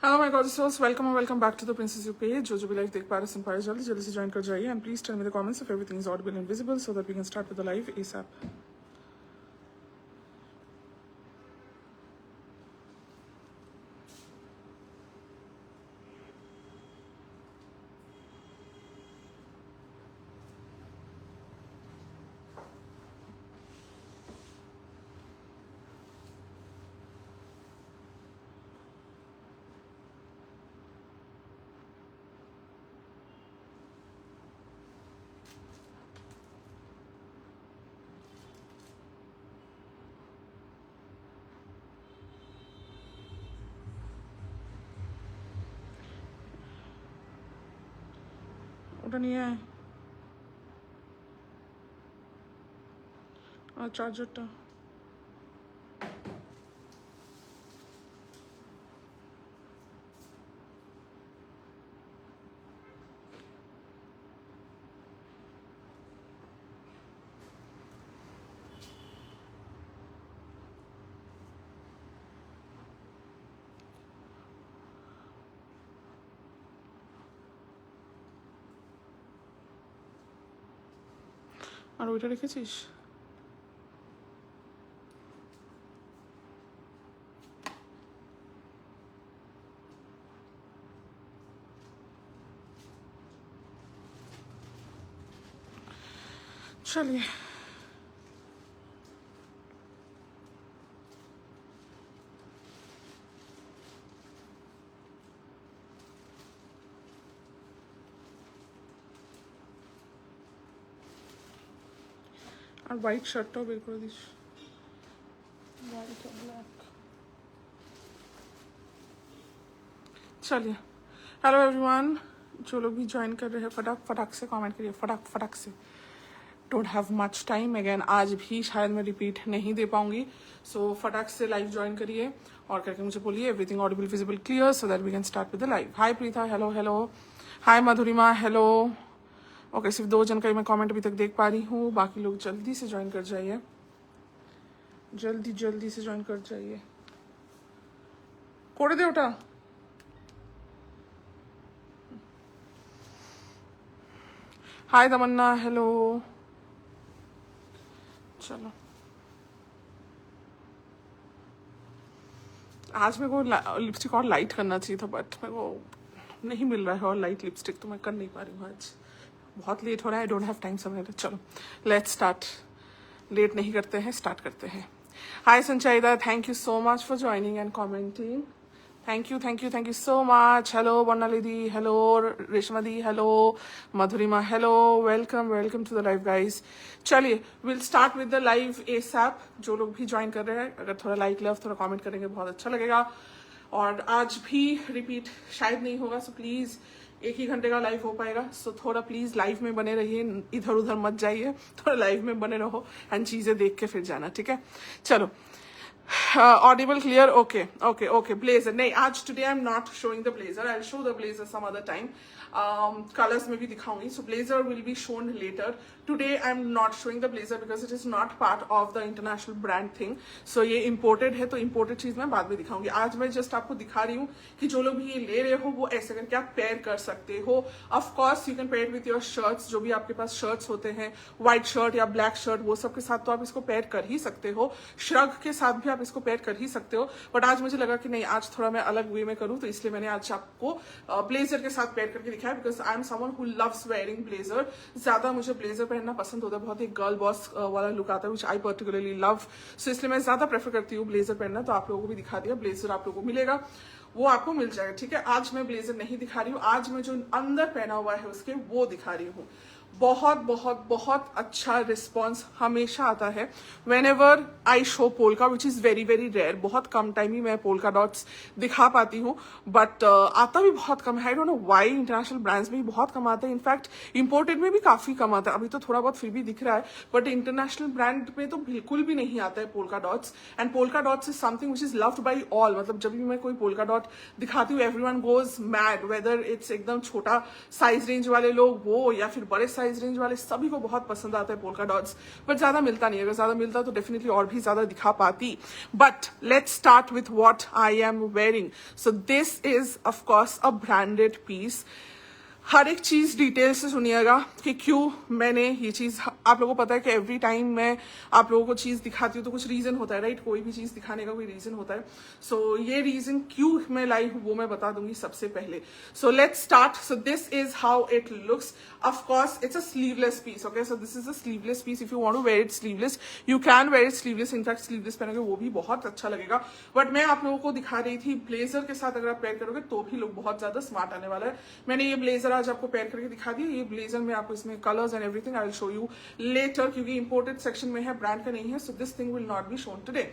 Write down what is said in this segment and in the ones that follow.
Hello my gorgeous souls, welcome and welcome back to the princess you pay. जो भी live देख पा रहे हैं सुन पा रहे जल्दी जल्दी से ज्वाइन कर जाइए and please tell me the comments if everything is audible and visible so that we can start with the live ASAP. ওটা নিয়ে আর চার্জারটা আর ওইটা রেখেছিস? चलिए আর হোয়াইট শার্টটাও বের করে দিস। হোয়াইট আর ব্ল্যাক। चलिए हेलो एवरीवन, जो लोग भी ज्वाइन कर रहे हैं फटाक फटाक से कमेंट करिए, फटाक फटाक से। Don't have much time again, आज भी शायद मैं रिपीट नहीं दे पाऊंगी, सो फटाक से लाइव ज्वाइन करिए और करके मुझे बोलिए everything audible visible clear so that we can start with the live. Hi Preeta, hello hello. Hi Madhurima, hello. Okay, सिर्फ 2 जन का ही मैं कमेंट अभी तक देख पा रही हूँ, बाकी लोग जल्दी से ज्वाइन कर जाइए, जल्दी जल्दी से ज्वाइन कर जाइए। করে দে ওটা। हाय तमन्ना, हेलो। चलो आज मेरे को लिपस्टिक और लाइट करना चाहिए था, बट मेरे को नहीं मिल रहा है और लाइट लिपस्टिक, तो मैं कर नहीं पा रही हूँ। आज बहुत लेट हो रहा है, आई डोंट हैव टाइम समय। चलो लेट्स स्टार्ट, लेट नहीं करते हैं, स्टार्ट करते हैं। Hi Sanchaita, thank you so much for joining and commenting. Thank you so much. Hello Barnali di, hello Reshma di, hello Madhurima, hello. Welcome welcome to the live guys. चलिए will start with the live ASAP. जो लोग भी join कर रहे हैं, अगर थोड़ा लाइक लव थोड़ा कमेंट करेंगे बहुत अच्छा लगेगा। और आज भी रिपीट शायद नहीं होगा, सो प्लीज 1 ही घंटे का लाइव हो पाएगा, सो थोड़ा प्लीज लाइव में बने रहिए, इधर उधर मत जाइए, थोड़ा लाइव में बने रहो एंड चीजें देख के फिर जाना, ठीक है। चलो audible clear, okay okay okay. Blazer नहीं, आज today I am not showing the blazer, I will show the blazer some other time. Colours में भी दिखाऊंगी, so blazer will be shown later. Today I am not showing the blazer because it is not part of the international brand thing, so ये imported है, तो imported चीज मैं बाद में दिखाऊंगी। आज मैं जस्ट आपको दिखा रही हूँ कि जो लोग भी ये ले रहे हो वो ऐसे करके आप पेयर कर सकते हो। Of course you can pair with your shirts, जो भी आपके पास शर्ट्स होते हैं, व्हाइट शर्ट या ब्लैक शर्ट, वो सब के साथ तो आप इसको पेयर कर ही सकते हो। श्रग के साथ भी आप इसको पेयर कर ही सकते हो, बट आज मुझे लगा कि नहीं, आज थोड़ा मैं अलग वे में करूँ, तो इसलिए मैंने आज आपको ब्लेजर के साथ पेयर करके दिखाया, because I am someone who loves wearing blazer. ज्यादा मुझे ब्लेजर पहनना पसंद होता है, बहुत ही गर्ल बॉस वाला लुक आता है, विच आई पर्टिकुलरली लव, सो इसलिए मैं ज्यादा प्रेफर करती हूँ ब्लेजर पहनना। तो आप लोगों को भी दिखा दिया, ब्लेजर आप लोगों को मिलेगा, वो आपको मिल जाएगा, ठीक है। आज मैं ब्लेजर नहीं दिखा रही हूँ, आज मैं जो अंदर पहना हुआ है उसके वो दिखा रही हूँ। बहुत बहुत बहुत अच्छा रिस्पॉन्स हमेशा आता है whenever I show polka, which is very very rare. बहुत कम टाइम ही मैं पोल्का डॉट्स दिखा पाती हूँ, बट आता भी बहुत कम है। आई don't know why, international brands में भी बहुत कम आता है, इनफैक्ट इंपोर्टेड में भी काफी कम आता है। अभी तो थोड़ा बहुत फिर भी दिख रहा है, बट इंटरनेशनल ब्रांड में तो बिल्कुल भी नहीं आता है polka dots. And polka dots is something which is loved by all, मतलब जब भी मैं कोई पोल्का डॉट दिखाती हूँ everyone goes mad, whether it's एकदम छोटा साइज रेंज वाले लोग वो, या फिर बड़े साइज रेंज वाले सभी को बहुत पसंद आता है पोल्का डॉट्स, बट ज्यादा मिलता नहीं है। अगर ज्यादा मिलता तो डेफिनेटली और भी ज्यादा दिखा पाती। But let's start with what I am wearing. So this is of course a branded piece. हर एक चीज डिटेल से सुनिएगा कि क्यों मैंने ये चीज, आप लोगों को पता है कि एवरी टाइम मैं आप लोगों को चीज दिखाती हूँ तो कुछ रीजन होता है, राइट? कोई भी चीज दिखाने का कोई रीजन होता है। सो ये रीजन क्यों मैं लाई हूँ वो मैं बता दूंगी सबसे पहले। So let's start. So this is how it looks. Of course it's a sleeveless piece, okay? So this is a sleeveless piece. If you want to wear it sleeveless you can wear it sleeveless. In fact sleeveless पहनोगे वो भी बहुत अच्छा लगेगा। But मैं आप लोगों को दिखा रही थी ब्लेजर के साथ अगर आप पेयर करोगे तो भी लोग बहुत ज्यादा स्मार्ट आने वाला है। मैंने ये ब्लेजर आज आपको पेयर करके दिखा दिया। ये ब्लेजर में आपको इसमें colours and everything I will show you later, क्योंकि इंपोर्टेड सेक्शन में है, ब्रांड का नहीं है। So this thing will not be shown today.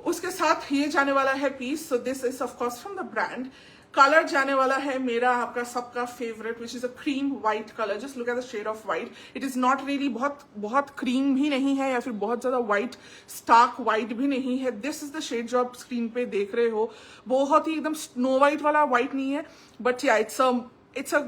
उसके साथ ये जाने वाला है piece. So this is of course from the brand. Colour जाने वाला है मेरा आपका सबका favourite, which is a cream white colour. Just look at the shade of white. It is not really बहुत क्रीम भी नहीं है या फिर बहुत ज्यादा व्हाइट स्टार्क व्हाइट भी नहीं है। दिस इज द शेड जो आप स्क्रीन पे देख रहे हो। बहुत ही एकदम स्नो व्हाइट वाला व्हाइट नहीं है, बट या इट्स अ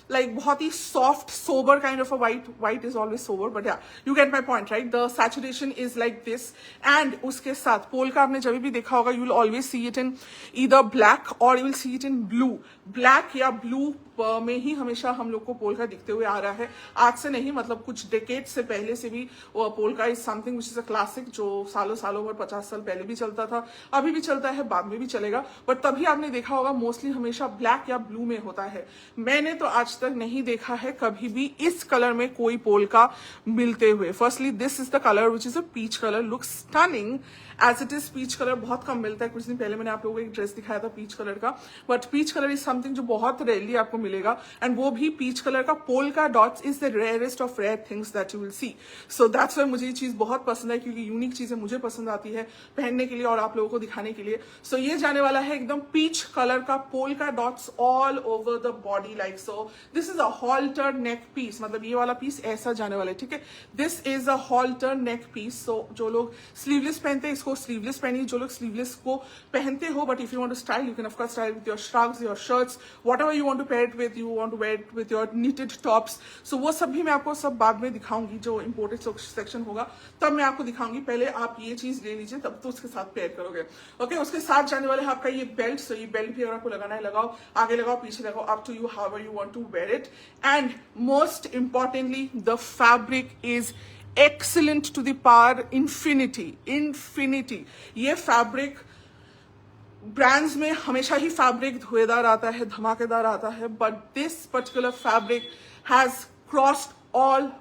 like बहुत ही soft sober kind of a white is always sober, but yeah you get my point, right? The saturation is like this, and उसके साथ पोल्का आपने जब भी देखा होगा you will always see it in either black or you will see it in blue. black या blue में ही हमेशा हम लोग को पोल्का दिखते हुए आ रहा है। आज से नहीं, मतलब कुछ डेकेड से पहले से भी polka is something which is a classic, जो सालों भर 50 साल पहले भी चलता था, अभी भी चलता है, बाद में भी चलेगा। बट तभी आपने देखा होगा मोस्टली हमेशा ब्लैक या ब्लू में होता है। मैंने तो आज तक नहीं देखा है कभी भी इस कलर में कोई पोल्का मिलते हुए। Firstly this is the colour which is a peach colour, looks stunning as it is. Peach colour बहुत कम मिलता है। कुछ दिन पहले मैंने आप लोगों को एक ड्रेस दिखाया था पीच कलर का, but peach colour is something जो बहुत रेयरली आपको मिलेगा, एंड वो भी पीच कलर का polka dots is the rarest of rare things that you will see. So that's why मुझे ये चीज बहुत पसंद है, क्योंकि यूनिक चीजें मुझे पसंद आती है पहनने के लिए और आप लोगों को दिखाने के लिए। सो ये जाने वाला है एकदम पीच कलर का polka dots all over the body like so. This is a halter neck piece, मतलब ये वाला पीस ऐसा जाने वाला है, ठीक है? This is a halter neck piece. So जो लोग स्लीवलेस पहनते हैं इसको स्लीवलेस पहनिए, जो लोग स्लीवलेस को पहनते हो, but if you want to style you can of course style with your shrugs, your shirts, whatever you want to pair it with, you want to wear it with your knitted tops. So वो सब भी मैं आपको सब बाद में दिखाऊंगी, जो इंपोर्टेड सेक्शन होगा तब मैं आपको दिखाऊंगी। पहले आप ये चीज ले लीजिए, तब तो उसके साथ पेयर करोगे, ओके? उसके साथ जाने वाले है आपका ये बेल्ट। सो ये बेल्ट भी अगर आपको लगाना है लगाओ, आगे लगाओ, पीछे लगाओ, up to you how you want to wear it. And most importantly the fabric is excellent to the power infinity. ये फैब्रिक ब्रांड्स में हमेशा ही फैब्रिक धुएदार आता है, धमाकेदार आता है, but this particular fabric has crossed all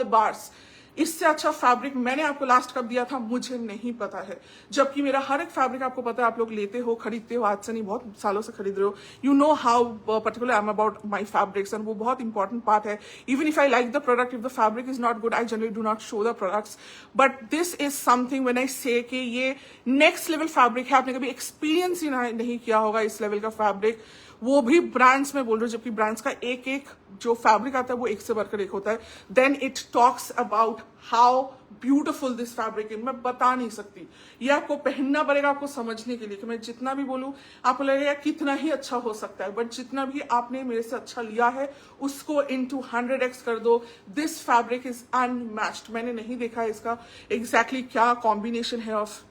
bars. इससे अच्छा फैब्रिक मैंने आपको लास्ट कब दिया था मुझे नहीं पता है, जबकि मेरा हर एक फैब्रिक आपको पता है, आप लोग लेते हो, खरीदते हो, आज से नहीं बहुत सालों से खरीद रहे हो। You know how particular I am about my fabrics, and वो बहुत इंपॉर्टेंट पार्ट है। Even if I like the product, if the fabric is not good, I generally do not show the products, but this is something when I से कि ये next level fabric है। आपने कभी experience ही नहीं किया होगा इस लेवल का फैब्रिक, वो भी ब्रांड्स में बोल रहे हो, जबकि ब्रांड्स का एक एक जो फैब्रिक आता है वो एक से बढ़कर एक होता है। Then it talks about how beautiful this fabric है। मैं बता नहीं सकती, ये आपको पहनना पड़ेगा आपको समझने के लिए, कि मैं जितना भी बोलूं आपको लगेगा कितना ही अच्छा हो सकता है, बट जितना भी आपने मेरे से अच्छा लिया है उसको into 100x कर दो। This fabric is unmatched. मैंने नहीं देखा इसका एग्जैक्टली क्या कॉम्बिनेशन है ऑफ,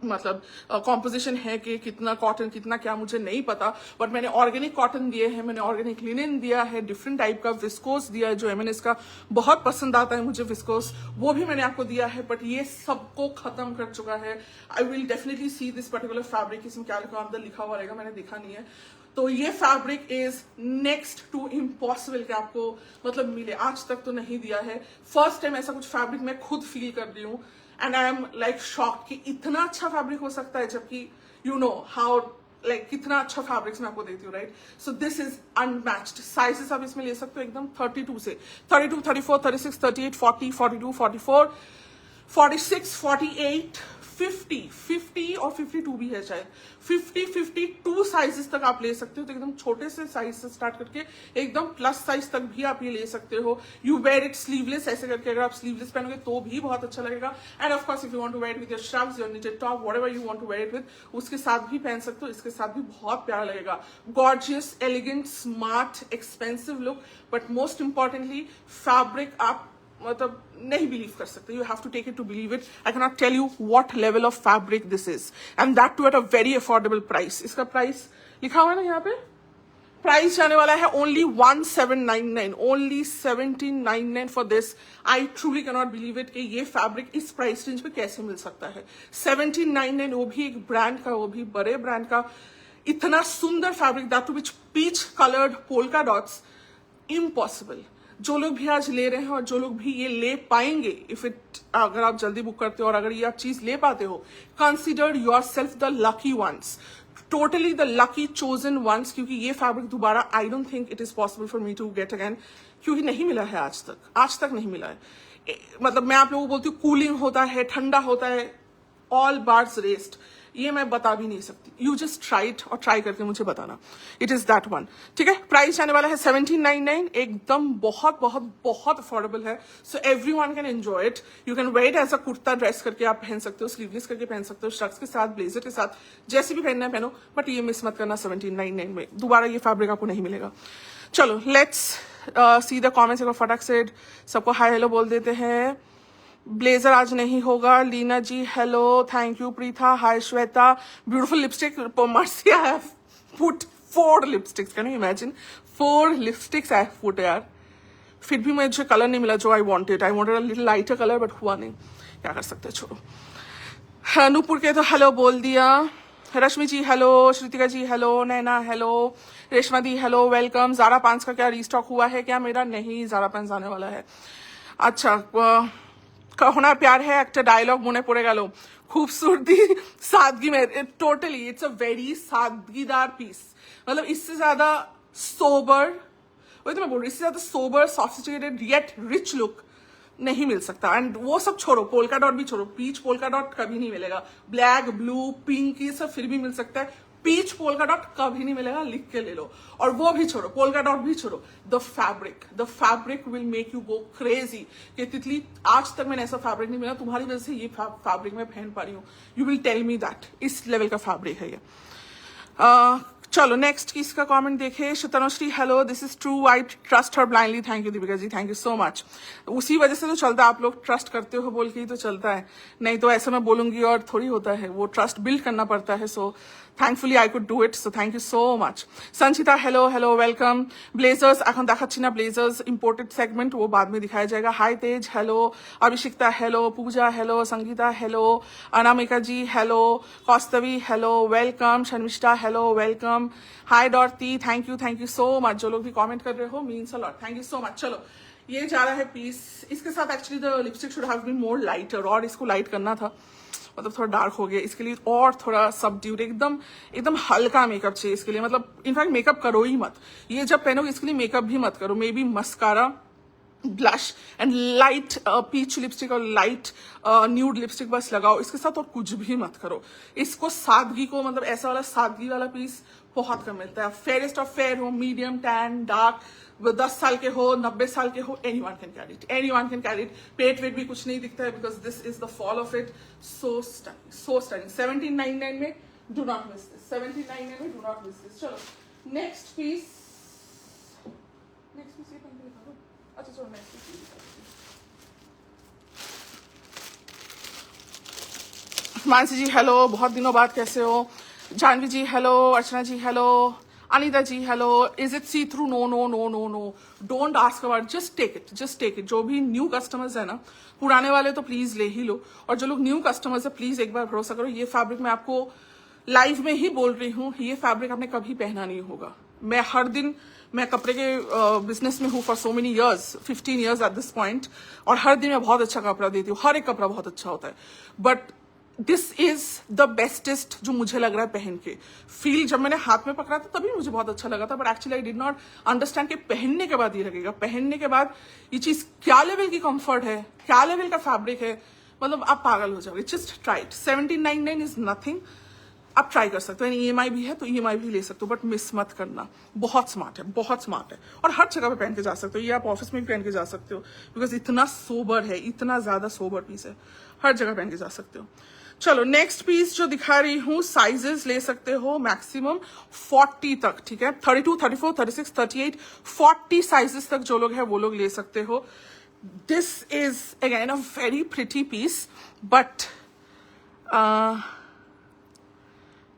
मतलब कॉम्पोजिशन है कि कितना कॉटन कितना क्या मुझे नहीं पता, बट मैंने ऑर्गेनिक कॉटन दिए हैं, मैंने ऑर्गेनिक लिनन दिया है, डिफरेंट टाइप का विस्कोस दिया है, जो एमएनएस का बहुत पसंद आता है मुझे विस्कोस, वो भी मैंने आपको दिया है, बट ये सबको खत्म कर चुका है। I will definitely see this particular fabric, इसमें क्या लिखा अंदर लिखा हुआ रहेगा, मैंने देखा नहीं है। तो ये fabric is next to impossible कि आपको मतलब मिले, आज तक तो नहीं दिया है। फर्स्ट टाइम ऐसा कुछ फैब्रिक मैं खुद फील कर रही हूँ, and I am like shock कि इतना अच्छा फैब्रिक हो सकता है, जबकि यू नो हाउ लाइक कितना अच्छा फैब्रिक्स मैं आपको देती हूँ, right? So this is unmatched. Sizes आप इसमें ले सकते हो एकदम 32 से 32, 34, 36, 38, 40, 42, 44, 46, 48, 50 और 52 भी है शायद, 52 साइजेस तक आप ले सकते हो। तो एकदम छोटे से साइज से स्टार्ट करके एकदम प्लस साइज तक भी आप ये ले सकते हो। यू वेयर इट स्लीवलेस, ऐसे करके अगर आप स्लीवलेस पहनोगे तो भी बहुत अच्छा लगेगा। And of course if you want to wear it with your shrugs, your knitted top, whatever you want to wear it with, उसके साथ भी पहन सकते हो। इसके साथ भी बहुत प्यारा लगेगा। Gorgeous, elegant, smart, expensive look, but most importantly fabric आप मतलब नहीं बिलीव कर सकते। You have to take it to believe it. I can not tell you what level of fabric this is, and that too at a very affordable price. इसका price लिखा हुआ है ना यहाँ पे, प्राइस जाने वाला है only 1799, only 1799 for this. I truly can not believe it कि ये फैब्रिक इस प्राइस रेंज पे कैसे मिल सकता है। 1799, वो भी एक ब्रांड का, वो भी बड़े ब्रांड का, इतना सुंदर fabric, that too which peach coloured polka dots, impossible. जो लोग भी आज ले रहे हैं और जो लोग भी ये ले पाएंगे, इफ इट, अगर आप जल्दी बुक करते हो और अगर ये आप चीज ले पाते हो, consider yourself the lucky ones, totally the lucky chosen ones, क्योंकि ये फैब्रिक दोबारा I don't think it is possible for me to get again, क्योंकि नहीं मिला है आज तक नहीं मिला है। मतलब मैं आप लोगों को बोलती हूँ कूलिंग होता है, ठंडा होता है, ऑल बार्स रेस्ड, ये मैं बता भी नहीं सकती। यू जस्ट ट्राई इट और ट्राई करके मुझे बताना। इट इज दैट वन, ठीक है। प्राइस आने वाला है 1799, एकदम बहुत बहुत बहुत अफोर्डेबल है। So everyone can enjoy it. You can wear it as a kurta dress करके आप पहन सकते हो, स्लीवलेस करके पहन सकते हो, शर्ट्स के साथ, ब्लेजर के साथ, जैसे भी पहनना है पहनो, बट ये मिस मत करना 1799 में दोबारा ये फैब्रिक आपको नहीं मिलेगा। चलो लेट्स सी द कॉमेंट्स। एक फटाक से सबको हाय हेलो बोल देते हैं। ब्लेजर आज नहीं होगा, Leena ji hello, thank you. Preetha hi, Shweta beautiful lipstick, Mercy I have put 4 lipsticks, can you imagine 4 lipsticks I have put यार। फिर भी मुझे कलर नहीं मिला जो I wanted a little lighter colour, but हुआ नहीं, क्या कर सकते, छोड़ो। नूपुर के तो हेलो बोल दिया। रश्मि जी हेलो, श्रुतिका जी हेलो, नैना hello, Reshma di hello, welcome. Zaara pants का क्या रीस्टॉक हुआ है क्या? मेरा नहीं, ज़ारा पैंट्स आने वाला है। अच्छा, कहना प्यार है একটা ডায়লগ মনে পড়ে গেল, खूबसूरती सादगी में, टोटली इट्स अ वेरी सादगीदार पीस। मतलब इससे ज्यादा सोबर, वही तो मैं बोल रही, इससे ज्यादा sober, sophisticated yet rich look नहीं मिल सकता। एंड वो सब छोड़ो, पोल्का डॉट भी छोड़ो, पीच पोल्का डॉट कभी नहीं मिलेगा। ब्लैक, ब्लू, पिंक ये सब फिर भी मिल सकता है, पीच पोल्का डॉट कभी नहीं मिलेगा, लिख के ले लो। और वो भी छोड़ो, पोल्का डॉट भी छोड़ो, the fabric will make you go crazy. कि तितली आज तक मैंने ऐसा फैब्रिक नहीं मिला, तुम्हारी वजह से ये फैब्रिक मैं पहन पा रही हूँ। You will tell me that इस लेवल का फैब्रिक है ये। चलो नेक्स्ट किसका कमेंट देखे। Shatanushree hello, this is true, I trust her blindly, thank you Deepika ji, thank you so much. उसी वजह से तो चलता है, आप लोग ट्रस्ट करते हो बोल के ही तो चलता है, नहीं तो ऐसा मैं बोलूंगी और थोड़ी होता है, वो ट्रस्ट बिल्ड करना पड़ता है। So thankfully I could do it, so thank you so much. Sanchita hello hello, welcome. Blazers এখন দেখাচ্ছি না, ब्लेजर्स इम्पोर्टेड सेगमेंट, वो बाद में दिखाया जाएगा। Hi Tej hello, Abhishikta hello, Pooja hello, Sangeeta hello, Anamika ji hello, Kaustavi hello, welcome. Sharmishtha hello, welcome. Hi Dorothy, thank you so much. जो लोग भी कमेंट कर रहे हो means a lot, thank you so much. चलो ये जा रहा है पीस, इसके साथ actually the lipstick should have been more lighter, और इसको लाइट करना था, मतलब थोड़ा डार्क हो गया, इसके लिए और थोड़ा सबड्यूड, एकदम हल्का मेकअप चाहिए इसके लिए। मतलब इनफैक्ट मेकअप करो ही मत, ये जब पहनोगे इसके लिए मेकअप भी मत करो। Maybe mascara, blush and light peach lipstick और लाइट न्यूड लिपस्टिक बस लगाओ, इसके साथ और कुछ भी मत करो। इसको सादगी को, मतलब ऐसा वाला सादगी वाला पीस बहुत कम मिलता है। फेयरेस्ट ऑफ फेयर हो, मीडियम, टैन, डार्क, 10 साल के हो, 90 साल के हो, एनीवन कैन कैरी इट। पेट वेट भी कुछ नहीं दिखता है, because this is the fall of it. So stunning 1799 में, डू नॉट मिस दिस, 1799 में डू नॉट मिस दिस। चलो नेक्स्ट पीस ये पहन के दिखा दो। अच्छा चलो next piece, Mansi ji hello, बहुत दिनों बाद कैसे हो। Janvi ji hello, Archana ji hello, Anita ji hello. Is it see through? No, don't ask about, just take it. जो भी न्यू कस्टमर्स है ना, पुराने वाले तो प्लीज ले ही लो, और जो लोग न्यू कस्टमर्स है प्लीज एक बार भरोसा करो। ये फैब्रिक मैं आपको लाइव में ही बोल रही हूँ, ये फैब्रिक आपने कभी पहना नहीं होगा। मैं हर दिन, मैं कपड़े के बिजनेस में हूँ for so many years, 15 years at this point, और हर दिन मैं बहुत अच्छा कपड़ा देती हूँ, हर एक कपड़ा बहुत अच्छा होता है। But this is the bestest जो मुझे लग रहा है पहन के। फील जब मैंने हाथ में पकड़ा था तभी मुझे बहुत अच्छा लगा था, but actually I did not understand कि पहनने के बाद ये लगेगा, पहनने के बाद ये चीज क्या लेवल की कंफर्ट है, क्या लेवल का फैब्रिक है, मतलब आप पागल हो जाओगे। Just try it, 1799 is nothing. आप ट्राई कर सकते हो, EMI भी है तो EMI भी ले सकते हो, बट मिस मत करना। बहुत स्मार्ट है, बहुत स्मार्ट है, और हर जगह पे पहन के जा सकते हो। ये आप ऑफिस में भी पहन के जा सकते हो, बिकॉज इतना सोबर है, इतना ज्यादा सोबर पीस है, हर जगह पहन के जा सकते हो। चलो नेक्स्ट पीस जो दिखा रही हूँ, साइजेस ले सकते हो मैक्सिमम 40 तक, ठीक है। 32, 34, 36, 38, 40 साइजेस तक जो लोग हैं वो लोग ले सकते हो। This is again a very pretty piece, but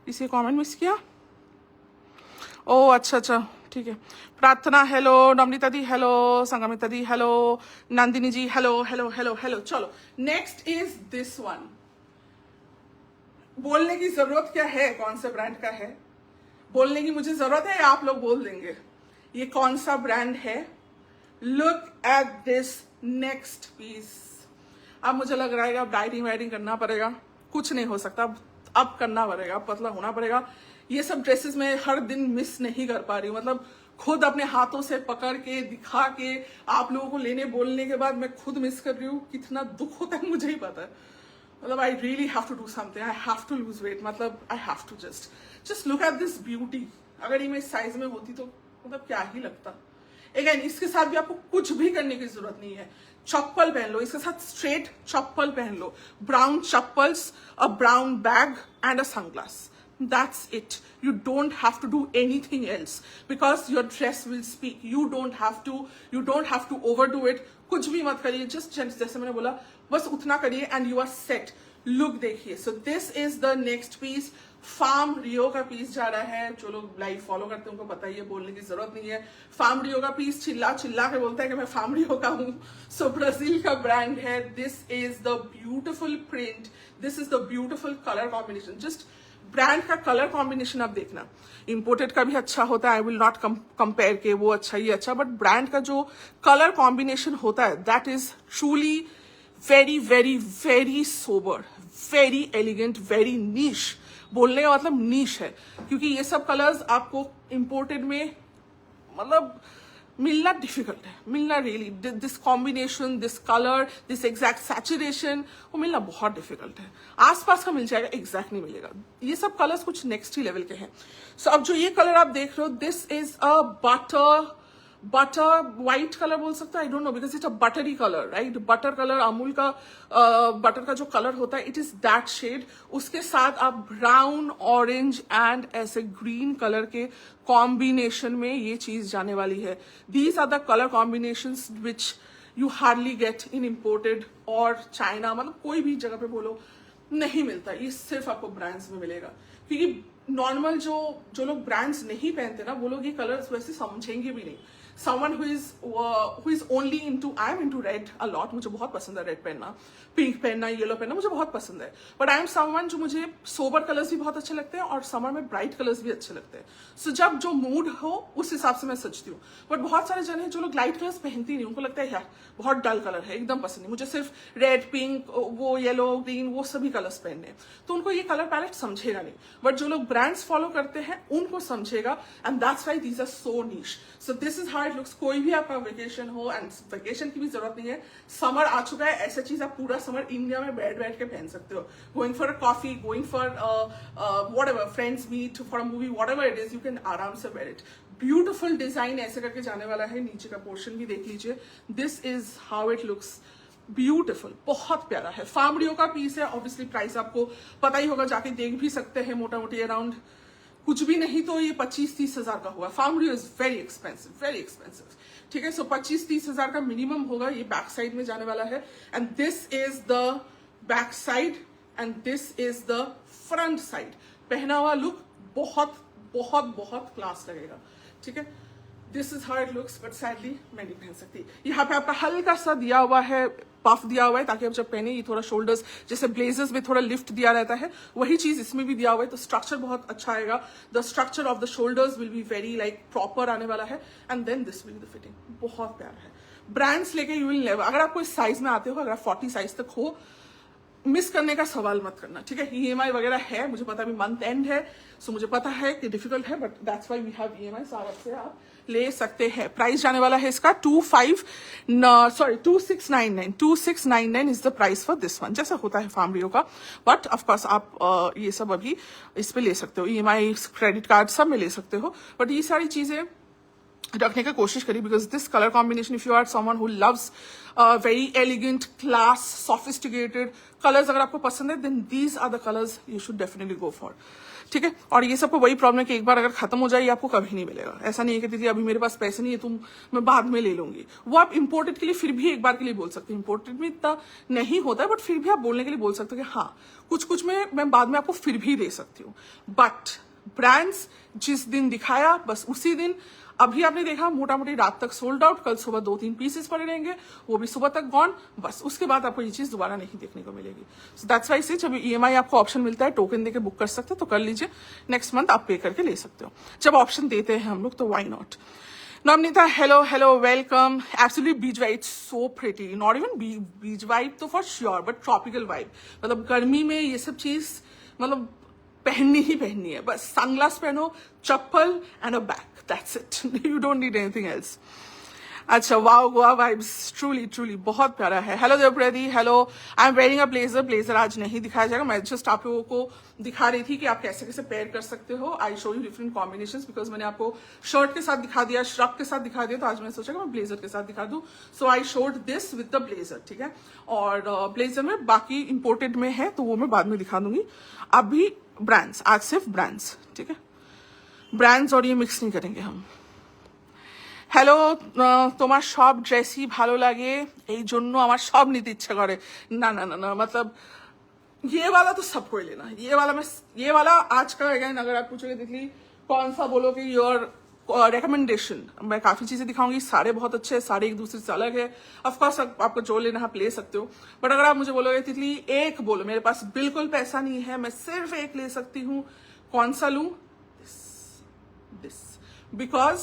इसे कमेंट मिस किया। ओ अच्छा, ठीक है। Prarthana hello, Navneeta di hello, Sangmita di hello, Nandini ji hello. चलो नेक्स्ट इज दिस वन। बोलने की जरूरत क्या है, कौन से ब्रांड का है? बोलने की मुझे जरूरत है या आप लोग बोल देंगे ये कौन सा ब्रांड है? Look at this next piece. अब मुझे लग रहा है अब डाइटिंग वाइटिंग करना पड़ेगा, कुछ नहीं हो सकता, अब करना पड़ेगा, अब पतला होना पड़ेगा। ये सब ड्रेसेस में हर दिन मिस नहीं कर पा रही हूँ, मतलब खुद अपने हाथों से पकड़ के दिखा के आप लोगों को लेने बोलने के बाद मैं खुद मिस कर रही हूँ। कितना दुख होता है मुझे ही पता है। मतलब I really have to do something, I have to lose weight, मतलब I have to just look at this beauty. अगर ये मैं साइज में होती तो मतलब क्या ही लगता। अगेन इसके साथ भी आपको कुछ भी करने की जरूरत नहीं है। चप्पल पहन लो, इसके साथ स्ट्रेट चप्पल पहन लो, brown chappals, a brown bag and a sunglass. That's it. You don't have to do anything else because your dress will speak. You don't have to overdo it. कुछ भी मत करिए, just जैसे मैंने बोला बस उतना करिए and you are set. Look देखिए। So this is the next piece. Farm Rio का पीस जा रहा है। जो लोग लाइव फॉलो करते हैं उनको पता ही है, बोलने की जरूरत नहीं है। फार्म रियो का पीस चिल्ला के बोलता है कि मैं फार्म रियो का हूं। सो ब्राजील का ब्रांड है। This is the beautiful print, this is the beautiful colour combination. Just brand का कलर कॉम्बिनेशन आप देखना। इंपोर्टेड का भी अच्छा होता है, आई विल नॉट कंपेयर के वो अच्छा ये अच्छा, बट ब्रांड का जो कलर कॉम्बिनेशन होता है that is truly very very very sober, very elegant, very niche. बोलने का मतलब नीश है, क्योंकि ये सब कलर्स आपको इंपोर्टेड में मतलब मिलना डिफिकल्ट है, मिलना really this combination, this colour, this exact saturation, वो मिलना बहुत डिफिकल्ट है। आसपास का मिल जाएगा, एग्जैक्ट नहीं मिलेगा। ये सब कलर्स कुछ नेक्स्ट ही लेवल के हैं। सो अब जो ये कलर आप देख रहे हो, this is a butter white colour बोल सकते हैं, I don't know, because it's a buttery colour, right. Butter colour, Amul का बटर का जो कलर होता है, इट इज दैट शेड। उसके साथ आप ब्राउन, ऑरेंज एंड ऐसे ग्रीन कलर के कॉम्बिनेशन में ये चीज जाने वाली है। These are the colour combinations which you hardly get in imported और चाइना, मतलब कोई भी जगह पे बोलो नहीं मिलता। ये सिर्फ आपको ब्रांड्स में मिलेगा, क्योंकि नॉर्मल जो लोग ब्रांड्स नहीं पहनते ना, वो लोग ये कलर्स वैसे समझेंगे भी नहीं। someone who is only into, I am into red a lot, मुझे बहुत पसंद है रेड पहनना, पिंक पहनना, येलो पहनना मुझे बहुत पसंद है। बट आई एम समवन जो मुझे सोबर कलर्स भी बहुत अच्छे लगते हैं और समर में ब्राइट कलर्स भी अच्छे लगते हैं। सो जब जो मूड हो उस हिसाब से मैं सजती हूँ। बट बहुत सारे जन हैं जो लोग लाइट कलर्स पहनती नहीं, उनको लगता है यार बहुत डल कलर है, एकदम पसंद नहीं, मुझे सिर्फ रेड, पिंक, वो येलो, ग्रीन, वो सभी कलर्स पहनने, तो उनको ये कलर पैलेट समझेगा नहीं। बट जो लोग ब्रांड्स फॉलो करते हैं उनको समझेगा, and that's why these are so niche. So this is how it looks. कोई भी आपका वेकेशन हो, एंड वेकेशन की भी जरूरत नहीं है, समर आ चुका है, ऐसा चीज आप पूरा समर इंडिया में बैठ के पहन सकते हो। Going for a coffee, going for whatever, friends meet, for a movie, whatever it is, you can आराम से वेयर इट। ब्यूटिफुल डिजाइन ऐसे करके जाने वाला है। नीचे का पोर्शन भी देख लीजिए, this is how it looks, beautiful, बहुत प्यारा है। फार्म रियो का पीस है, ऑब्वियसली प्राइस आपको पता ही होगा, जाके देख भी सकते हैं, मोटा मोटी अराउंड कुछ भी नहीं तो ये 25-30 हजार का हुआ। Farm Rio is very expensive, very expensive, ठीक है। सो 25-30 हजार का मिनिमम होगा। ये बैक साइड में जाने वाला है, and this is the back side and this is the front side. पहना हुआ लुक बहुत बहुत बहुत क्लास लगेगा, ठीक है। This is how it looks, but sadly मैं नहीं पहन सकती। यहाँ पे आपका हल्का सा दिया हुआ है, पफ दिया हुआ है, ताकि आप जब पहने ये थोड़ा शोल्डर्स, जैसे ब्लेजर्स में थोड़ा लिफ्ट दिया रहता है, वही चीज इसमें भी दिया हुआ है, तो स्ट्रक्चर बहुत अच्छा आएगा। The structure of the shoulders will be very like proper आने वाला है, and then this will be the fitting. बहुत प्यारा है। ब्रांड्स लेके यू विल नेवर, अगर आपको इस साइज में आते हो, अगर आप 40 साइज तक हो, मिस करने का सवाल मत करना, ठीक है। EMI वगैरह है, मुझे पता भी मंथ एंड है, सो मुझे पता है कि डिफिकल्ट है, but that's why we have EMI। सारा से आप ले सकते हैं। प्राइस जाने वाला है इसका 2699 is the price for this one, जैसा होता है फार्मरियो का। बट ऑफकोर्स आप ये सब अभी इस पे ले सकते हो, EMI क्रेडिट कार्ड सब में ले सकते हो। बट ये सारी चीजें रखने की कोशिश करी, because this colour combination, if you are someone who loves very elegant, class, sophisticated colours अगर आपको पसंद है, then these are the colours you should definitely go for. ठीक है, और ये सबको वही प्रॉब्लम है कि एक बार अगर खत्म हो जाए ये आपको कभी नहीं मिलेगा। ऐसा नहीं है कि दीदी अभी मेरे पास पैसे नहीं है, मैं बाद में ले लूंगी। वो आप इंपोर्टेड के लिए फिर भी एक बार के लिए बोल सकते हैं, इंपोर्टेड में इतना नहीं होता है, बट फिर भी आप बोलने के लिए बोल सकते हो कि हाँ कुछ में मैं बाद में आपको फिर भी दे सकती हूँ। बट ब्रांड्स जिस दिन दिखाया बस उसी दिन, अभी आपने देखा मोटा मोटी रात तक सोल्ड आउट, कल सुबह 2-3 पीसेस पड़े रहेंगे, वो भी सुबह तक गॉन, बस उसके बाद आपको ये चीज दोबारा नहीं देखने को मिलेगी। सो दैट्स वाई से जब EMI आपको ऑप्शन मिलता है टोकन देके बुक कर सकते हो तो कर लीजिए, नेक्स्ट मंथ आप पे करके ले सकते हो। जब ऑप्शन देते हैं हम लोग तो why not. Navneeta hello welcome. Absolutely beach vibe, so pretty, not even beach vibe तो for sure, but tropical vibe. मतलब गर्मी में ये सब चीज मतलब पहननी ही पहननी है, बस सनग्लास पहनो, chappal and a bag, that's it, you don't need anything else. अच्छा, वाओ गोवा वाइब्स, ट्रूली बहुत प्यारा है। हेलो देवप्रेदी, hello. I am wearing a blazer आज नहीं दिखाया जाएगा, मैं जस्ट आप लोगों को दिखा रही थी कि आप कैसे कैसे पेयर कर सकते हो। I show you different combinations, because मैंने आपको शर्ट के साथ दिखा दिया, श्रग के साथ दिखा दिया, तो आज मैंने सोचा कि मैं ब्लेजर के साथ दिखा दूं। So I showed this with the blazer, ठीक है। और ब्लेजर में बाकी इंपोर्टेड में है तो वो मैं बाद में दिखा दूंगी। अभी ब्रांड्स, आज सिर्फ ब्रांड्स, ठीक है, ब्रांड्स और ये मिक्स नहीं करेंगे हम। হ্যালো, তোমার সব ড্রেসই ভালো লাগে এই জন্য আমার সব নিতে ইচ্ছা করে। না না না না, मतलब ये वाला तो सबको लेना, ये वाला आज का अगेन अगर आप पूछोगे दीदी कौन सा बोलोगे योर रिकमेंडेशन, मैं काफी चीजें दिखाऊंगी, सारे बहुत अच्छे हैं, सारे एक दूसरे से अलग है। ऑफकोर्स आपको जो लेना आप ले सकते हो, बट अगर आप मुझे बोलोगे तितली एक बोलो, मेरे पास बिल्कुल पैसा नहीं है, मैं सिर्फ एक ले सकती हूँ, कौन सा लूं? दिस, बिकॉज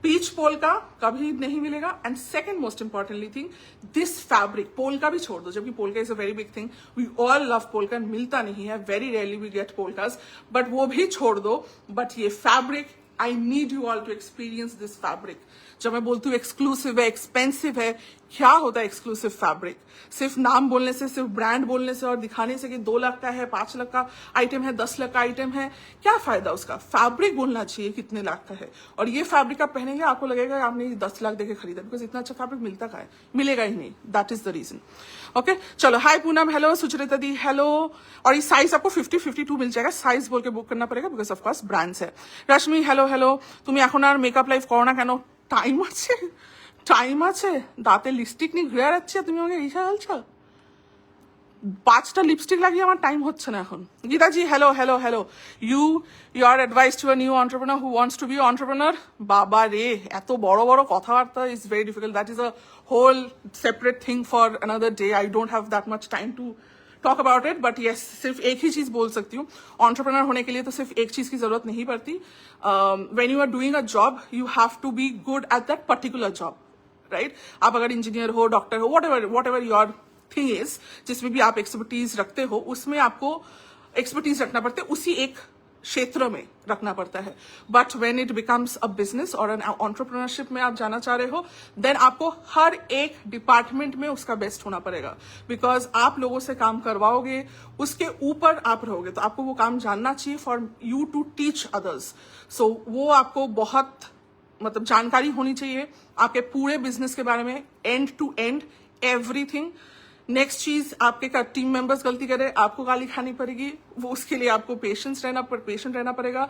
पीच पोल्का कभी नहीं मिलेगा। And second most importantly thing, this fabric, polka भी छोड़ दो, जबकि polka is a very big thing, we all love polka, मिलता नहीं है, very rarely we get polkas, but वो भी छोड़ दो। बट ये fabric, I need you all to experience this fabric. जब मैं बोलती हूँ एक्सक्लूसिव है, एक्सपेंसिव है, क्या होता है एक्सक्लूसिव फैब्रिक? सिर्फ नाम बोलने से, सिर्फ ब्रांड बोलने से और दिखाने से कि 2 लाख का है, 5 लाख का आइटम है, 10 लाख का आइटम है, क्या फायदा उसका? फैब्रिक बोलना चाहिए कितने लाख का है। और ये फैब्रिक आप पहनेंगे आपको लगेगा आपने 10 लाख देके खरीदा, बिकॉज इतना अच्छा फैब्रिक मिलता का है, मिलेगा ही नहीं, that is the reason. Okay, चलो, hi Poonam, hello Sucharita di, hello. और ये साइज आपको 50-52 मिल जाएगा, साइज बोल के बुक करना पड़ेगा, बिकॉज ऑफकोर्स ब्रांड्स है। रश्मि हेलो, তুমি এখন আর মেকআপ লাইভ করো না কেন? টাইম আছে, দাঁতে লিপস্টিক নিয়ে ঘুরে যাচ্ছে, তুমি আমাকে ইশা বলছো? 5টা লিপস্টিক লাগিয়ে আমার টাইম হচ্ছে না এখন। Geetaji hello. Your advice to a new entrepreneur who wants to be entrepreneur. বাবা রে, এত বড় কথাবার্তা is very difficult, that is a whole separate thing for another day. I don't have that much time to talk about it, but yes, सिर्फ एक ही चीज बोल सकती हूँ, एंटरप्रेन्योर होने के लिए तो सिर्फ एक चीज की जरूरत नहीं पड़ती। When you are doing a job, you have to be good at that particular job, right? आप अगर इंजीनियर हो, डॉक्टर हो, whatever your thing is, जिसमें भी आप एक्सपर्टीज रखते हो, उसमें आपको एक्सपर्टीज रखना पड़ता है, उसी एक क्षेत्र में रखना पड़ता है। But when it becomes a business और एन एंटरप्रेन्योरशिप में आप जाना चाह रहे हो, देन आपको हर एक डिपार्टमेंट में उसका बेस्ट होना पड़ेगा, बिकॉज आप लोगों से काम करवाओगे, उसके ऊपर आप रहोगे, तो आपको वो काम जानना चाहिए for you to teach others. So वो आपको बहुत मतलब जानकारी होनी चाहिए आपके पूरे बिजनेस के बारे में, and to end everything. Next चीज, आपके टीम मेंबर्स गलती करे, आपको गाली खानी पड़ेगी, वो उसके लिए आपको पेशेंट रहना पड़ेगा।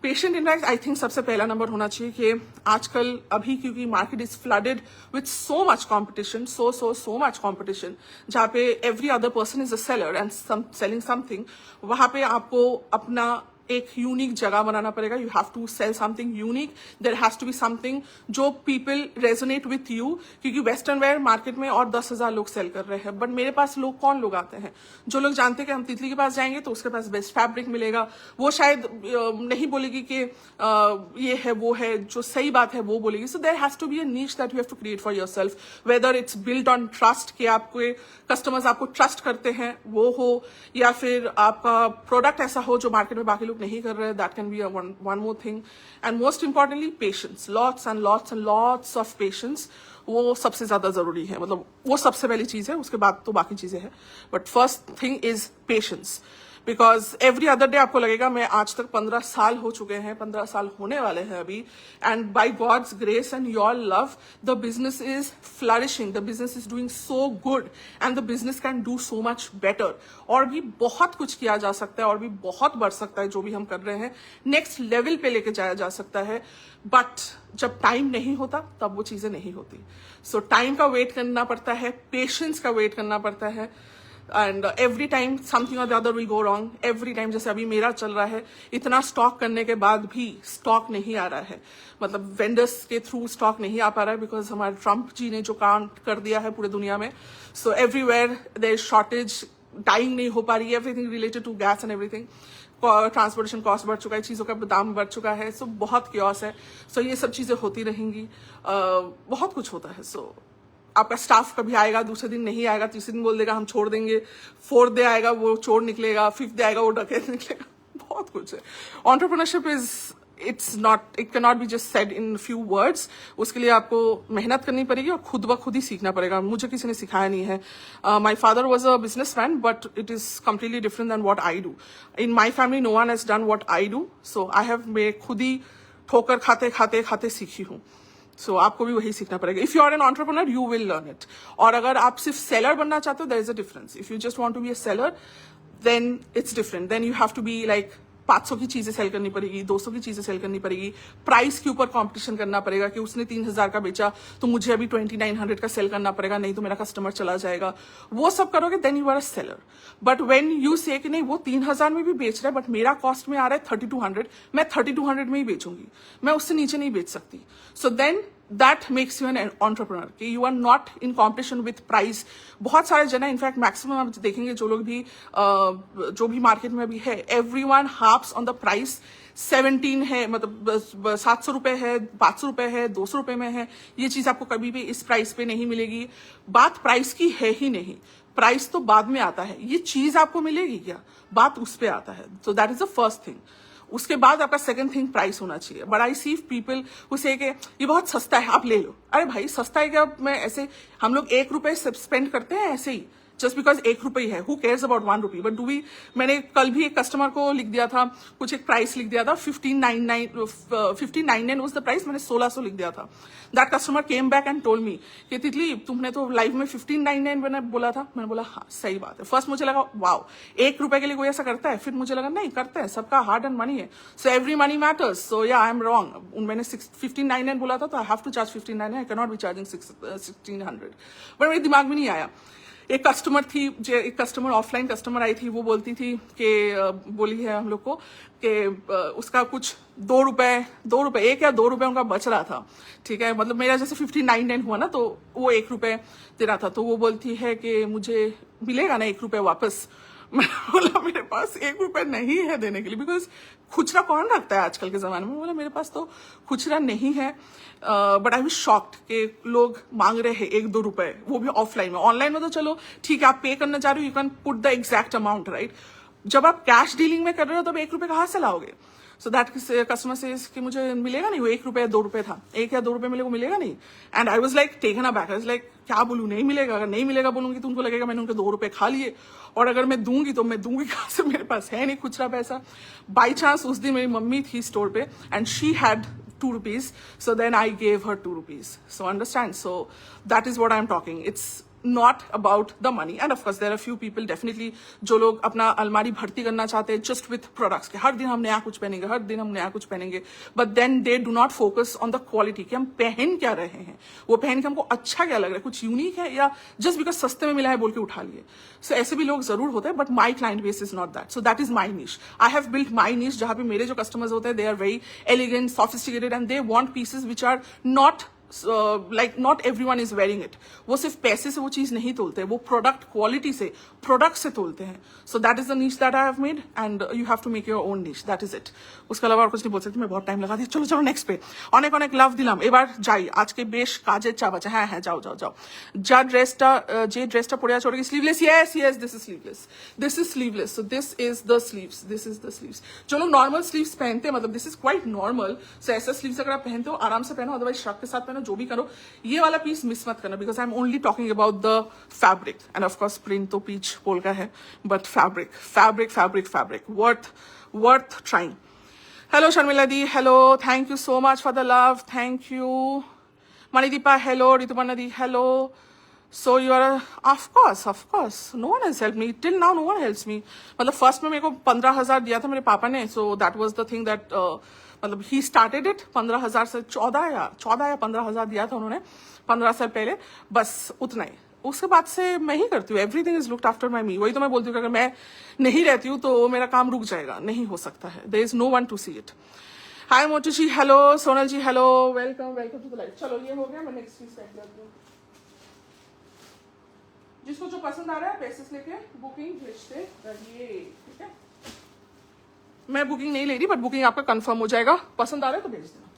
पेशेंट इनफैक्ट आई थिंक सबसे पहला नंबर होना चाहिए कि आजकल अभी क्योंकि market is flooded with so much competition, so much competition, जहाँ पे every other person is a seller and selling something, वहां पे आपको अपना एक यूनिक जगह बनाना पड़ेगा। You have to sell something unique, there has to be something जो पीपल रेजोनेट विथ यू, क्योंकि वेस्टर्न वेयर मार्केट में और 10,000 लोग सेल कर रहे हैं, बट मेरे पास कौन लोग आते हैं? जो लोग जानते हैं कि हम तितली के पास जाएंगे तो उसके पास बेस्ट फैब्रिक मिलेगा, वो शायद नहीं बोलेगी कि ये है वो है, जो सही बात है वो बोलेगी। So there has to be a niche that you have to create for yourself, whether it's build on trust, कि आपके कस्टमर्स आपको ट्रस्ट करते हैं वो हो, या फिर आपका प्रोडक्ट ऐसा हो जो मार्केट में बाकी लोग नहीं कर रहे हैं, that can be one more thing. And most importantly patience, lots and lots and lots of patience. वो सबसे ज्यादा जरूरी है, मतलब वो सबसे पहली चीज है, उसके बाद तो बाकी चीजें हैं, but first thing is patience. Because every other day आपको लगेगा मैं आज तक 15 साल हो चुके हैं, 15 साल होने वाले हैं अभी, and by God's grace and your love the business is flourishing, the business is doing so good and the business can do so much better. और भी बहुत कुछ किया जा सकता है, और भी बहुत बढ़ सकता है जो भी हम कर रहे हैं, नेक्स्ट लेवल पे लेके जाया जा सकता है. बट जब टाइम नहीं होता तब वो चीजें नहीं होती. सो टाइम का वेट करना पड़ता है, पेशेंस का वेट करना पड़ता है. एंड एवरी टाइम समथिंग और the other will go wrong. Every time, जैसे अभी मेरा चल रहा है, इतना स्टॉक करने के बाद भी स्टॉक नहीं आ रहा है, मतलब वेंडर्स के थ्रू स्टॉक नहीं आ पा रहा है, बिकॉज हमारे ट्रम्प जी ने जो काम कर दिया है पूरे दुनिया में. So everywhere there is shortage, dyeing नहीं हो पा रही है, everything related to gas and everything. Transportation cost बढ़ चुका है, चीजों का दाम बढ़ चुका है, सो बहुत क्योस है. सो ये सब चीजें होती रहेंगी, बहुत कुछ होता है. सो आपका स्टाफ कभी आएगा, दूसरे दिन नहीं आएगा, तीसरे दिन बोल देगा हम छोड़ देंगे, फोर्थ डे आएगा वो चोर निकलेगा, फिफ्थ डे आएगा वो डकैत निकलेगा, बहुत कुछ है. Entrepreneurship is it can not be just said in few words. उसके लिए आपको मेहनत करनी पड़ेगी और खुद ब खुद ही सीखना पड़ेगा. मुझे किसी ने सिखाया नहीं है. My father was a businessman, but it is completely different than what I do. In my family no one has done what I do. So I have मैं खुद ही ठोकर खाते खाते खाते सीखी हूँ. सो आपको भी वही सीखना पड़ेगा. If you are an entrepreneur you will learn it. और अगर आप सिर्फ सेलर बनना चाहते हो, there is a difference. If you just want to be a seller then it's different. Then you have to be like 500 की चीजें cell करनी पड़ेगी, 200 की चीजें सेल करनी पड़ेगी, प्राइस के ऊपर कंपटीशन करना पड़ेगा कि उसने 3000 का बेचा तो मुझे अभी 2900 का सेल करना पड़ेगा, नहीं तो मेरा कस्टमर चला जाएगा. वो सब करोगे then you are a seller. But when you say कि नहीं वो 3000 में भी बेच रहा है बट मेरा कॉस्ट में आ रहा है 3200, मैं 3200 में ही बेचूंगी, मैं उससे नीचे नहीं बेच सकती. So then that makes you an entrepreneur कि you are not in competition with price. बहुत सारे जन है, इनफैक्ट मैक्सिमम आप देखेंगे जो लोग भी जो भी मार्केट में अभी है, everyone harps on the price. 17 है, मतलब 700 रुपए है, 500 रुपए है, 200 रुपए में है. ये चीज आपको कभी भी इस प्राइस पे नहीं मिलेगी. बात प्राइस की है ही नहीं, प्राइस तो बाद में आता है. ये चीज आपको मिलेगी क्या, बात उस पे आता है. सो that is the first thing. उसके बाद आपका सेकंड थिंग प्राइस होना चाहिए. But I see people who से कि ये बहुत सस्ता है आप ले लो. अरे भाई सस्ता है क्या, मैं ऐसे हम लोग 1 रुपए स्पेंड करते हैं ऐसे ही, जस्ट बिकॉज 1 रुपए है. Who cares about 1 rupee. But do we, मैंने कल भी एक कस्टमर को लिख दिया था, कुछ एक प्राइस लिख दिया था 1599 वाज द प्राइस, मैंने 1600 लिख दिया था. That customer came back and told me कि तितली तुमने तो लाइव में 1599 मैंने बोला था. मैंने बोला हाँ सही बात है. फर्स्ट मुझे लगा वाओ 1 रुपए के लिए कोई ऐसा करता है, फिर मुझे लगा नहीं करते हैं, सबका हार्ड एंड मनी है. So every money matters. So yeah I am wrong. मैंने 1599 बोला था तो I have to charge 1599. I can not be charging 1600. But मेरे दिमाग में नहीं आया. एक कस्टमर थी, एक कस्टमर ऑफलाइन कस्टमर आई थी, वो बोलती थी कि बोली है हम लोग को कि उसका कुछ 2 रुपए 1 या 2 रुपए उनका बच रहा था. ठीक है, मतलब मेरा जैसे 1599 हुआ ना तो वो 1 रुपए दे रहा था. तो वो बोलती है कि मुझे मिलेगा ना 1 रुपए वापस. मैं बोला मेरे पास 1 रुपए नहीं है देने के लिए, बिकॉज खुचरा कौन रखता है आजकल के जमाने में. बोला मेरे पास तो खुचरा नहीं है. बट आई वाज शॉक्ड कि लोग मांग रहे हैं 1-2 रुपए, वो भी ऑफलाइन में. ऑनलाइन में तो चलो ठीक है, आप पे करना चाह रहे हो, you can put the exact amount, right. जब आप कैश डीलिंग में कर रहे हो तब 1 रुपए कहाँ से लाओगे. सो दैट कस्टमर से कि मुझे मिलेगा नहीं, वो 1 रुपए या 2 रुपए था, 1 या 2 रुपए मिले, वो मिलेगा नहीं. And I was like taken aback. I was like क्या बोलूं, नहीं मिलेगा. अगर नहीं मिलेगा बोलूंगी तो उनको लगेगा मैंने उनके 2 रुपए खा लिए, और अगर मैं दूंगी तो मैं दूंगी कहां से, मेरे पास है नहीं खुचरा पैसा. बाई चांस उस दिन मेरी मम्मी थी स्टोर पे and she had 2 rupees. So then I gave her 2 rupees. So understand. So that is what I'm talking. It's not about the money. And of course there are few people definitely जो लोग अपना अलमारी भर्ती करना चाहते हैं just with products के हर दिन हम नया कुछ पहनेंगे, हर दिन हम नया कुछ पहनेंगे. But then they do not focus on the quality कि हम पहन क्या रहे हैं, वो पहन के हमको अच्छा क्या लग रहा है, कुछ यूनिक है या just because सस्ते में मिला है बोल के उठा लिए. So ऐसे भी लोग जरूर होते हैं, but my client base is not that. So that is my niche. I have built my niche जहाँ पे मेरे जो customers होते हैं they are very elegant, sophisticated and they want pieces which are not like not everyone is wearing it. वो सिर्फ पैसे से वो चीज नहीं तोलते, वो प्रोडक्ट क्वालिटी से, प्रोडक्ट से तोलते हैं. So that is the niche that I have made and you have to make your own niche. That is it. उसके अलावा और कुछ नहीं बोल सकती, मैं बहुत टाइम लगा दी. चलो चलो नेक्स्ट पे. অনেক অনেক লাভ দিলাম. এবার যাই, আজকে বেশ কাজের চাপ আছে. হ্যাঁ হ্যাঁ যাও যাও যাও. যে ড্রেসটা পরে আছে ওটা কি sleeveless? Yes yes, this is sleeveless. This is sleeveless. So this is the sleeves. This is the sleeves. जो लोग नॉर्मल स्लीव्स पहनते हैं, मतलब दिस इज क्वाइट नॉर्मल. सो ऐसा स्लीव्स अगर आप पहनते हो आराम से पहनो, अदरवाइज श्रग के साथ पहनो, जो भी करो. ये वाला पीस मिस मत करना, because I am only talking about the fabric. And of course print तो पीच पोल का है, but fabric fabric fabric fabric worth trying. Hello Sharmila di, hello, thank you so much for the love, thank you. Manideepa, hello. Rituparna di, hello. So you are, of course, no one has helped me till now. No one helps me. मतलब first में मेरे को 15,000 दिया था मेरे पापा ने, so that was the thing that मतलब he started it. 15,000 से 14 या 15,000 दिया था उन्होंने 15 साल पहले, बस उतना ही. उसके बाद से मैं ही करती हूँ. Everything is looked after my me. वही तो मैं बोलती हूँ कि अगर मैं नहीं रहती हूँ तो मेरा काम रुक जाएगा. नहीं हो सकता है. There is no one to see it. Hi Motu ji, hello. Sonal ji, hello. Welcome welcome to the life. चलो ये हो गया. मैं नेक्स्ट पीस पैक करती हूँ. जिसको जो पसंद आ रहा है पैसे लेके बुकिंग भेजते रहिए, ठीक है. मैं बुकिंग नहीं ले रही, बट बुकिंग आपका कंफर्म हो जाएगा. पसंद आ रहा है तो भेज देना.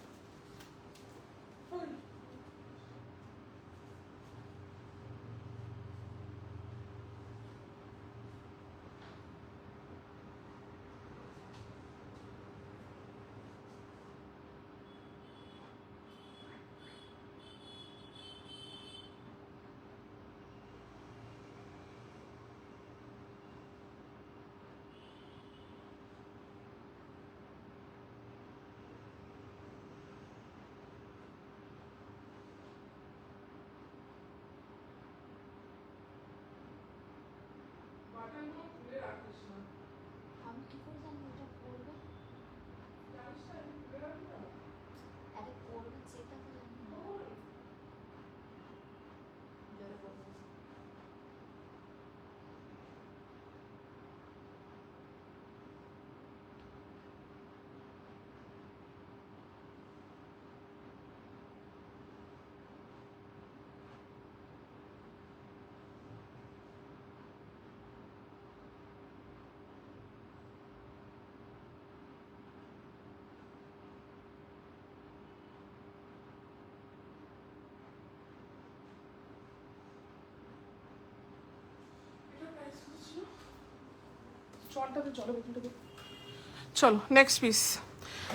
चलो next piece.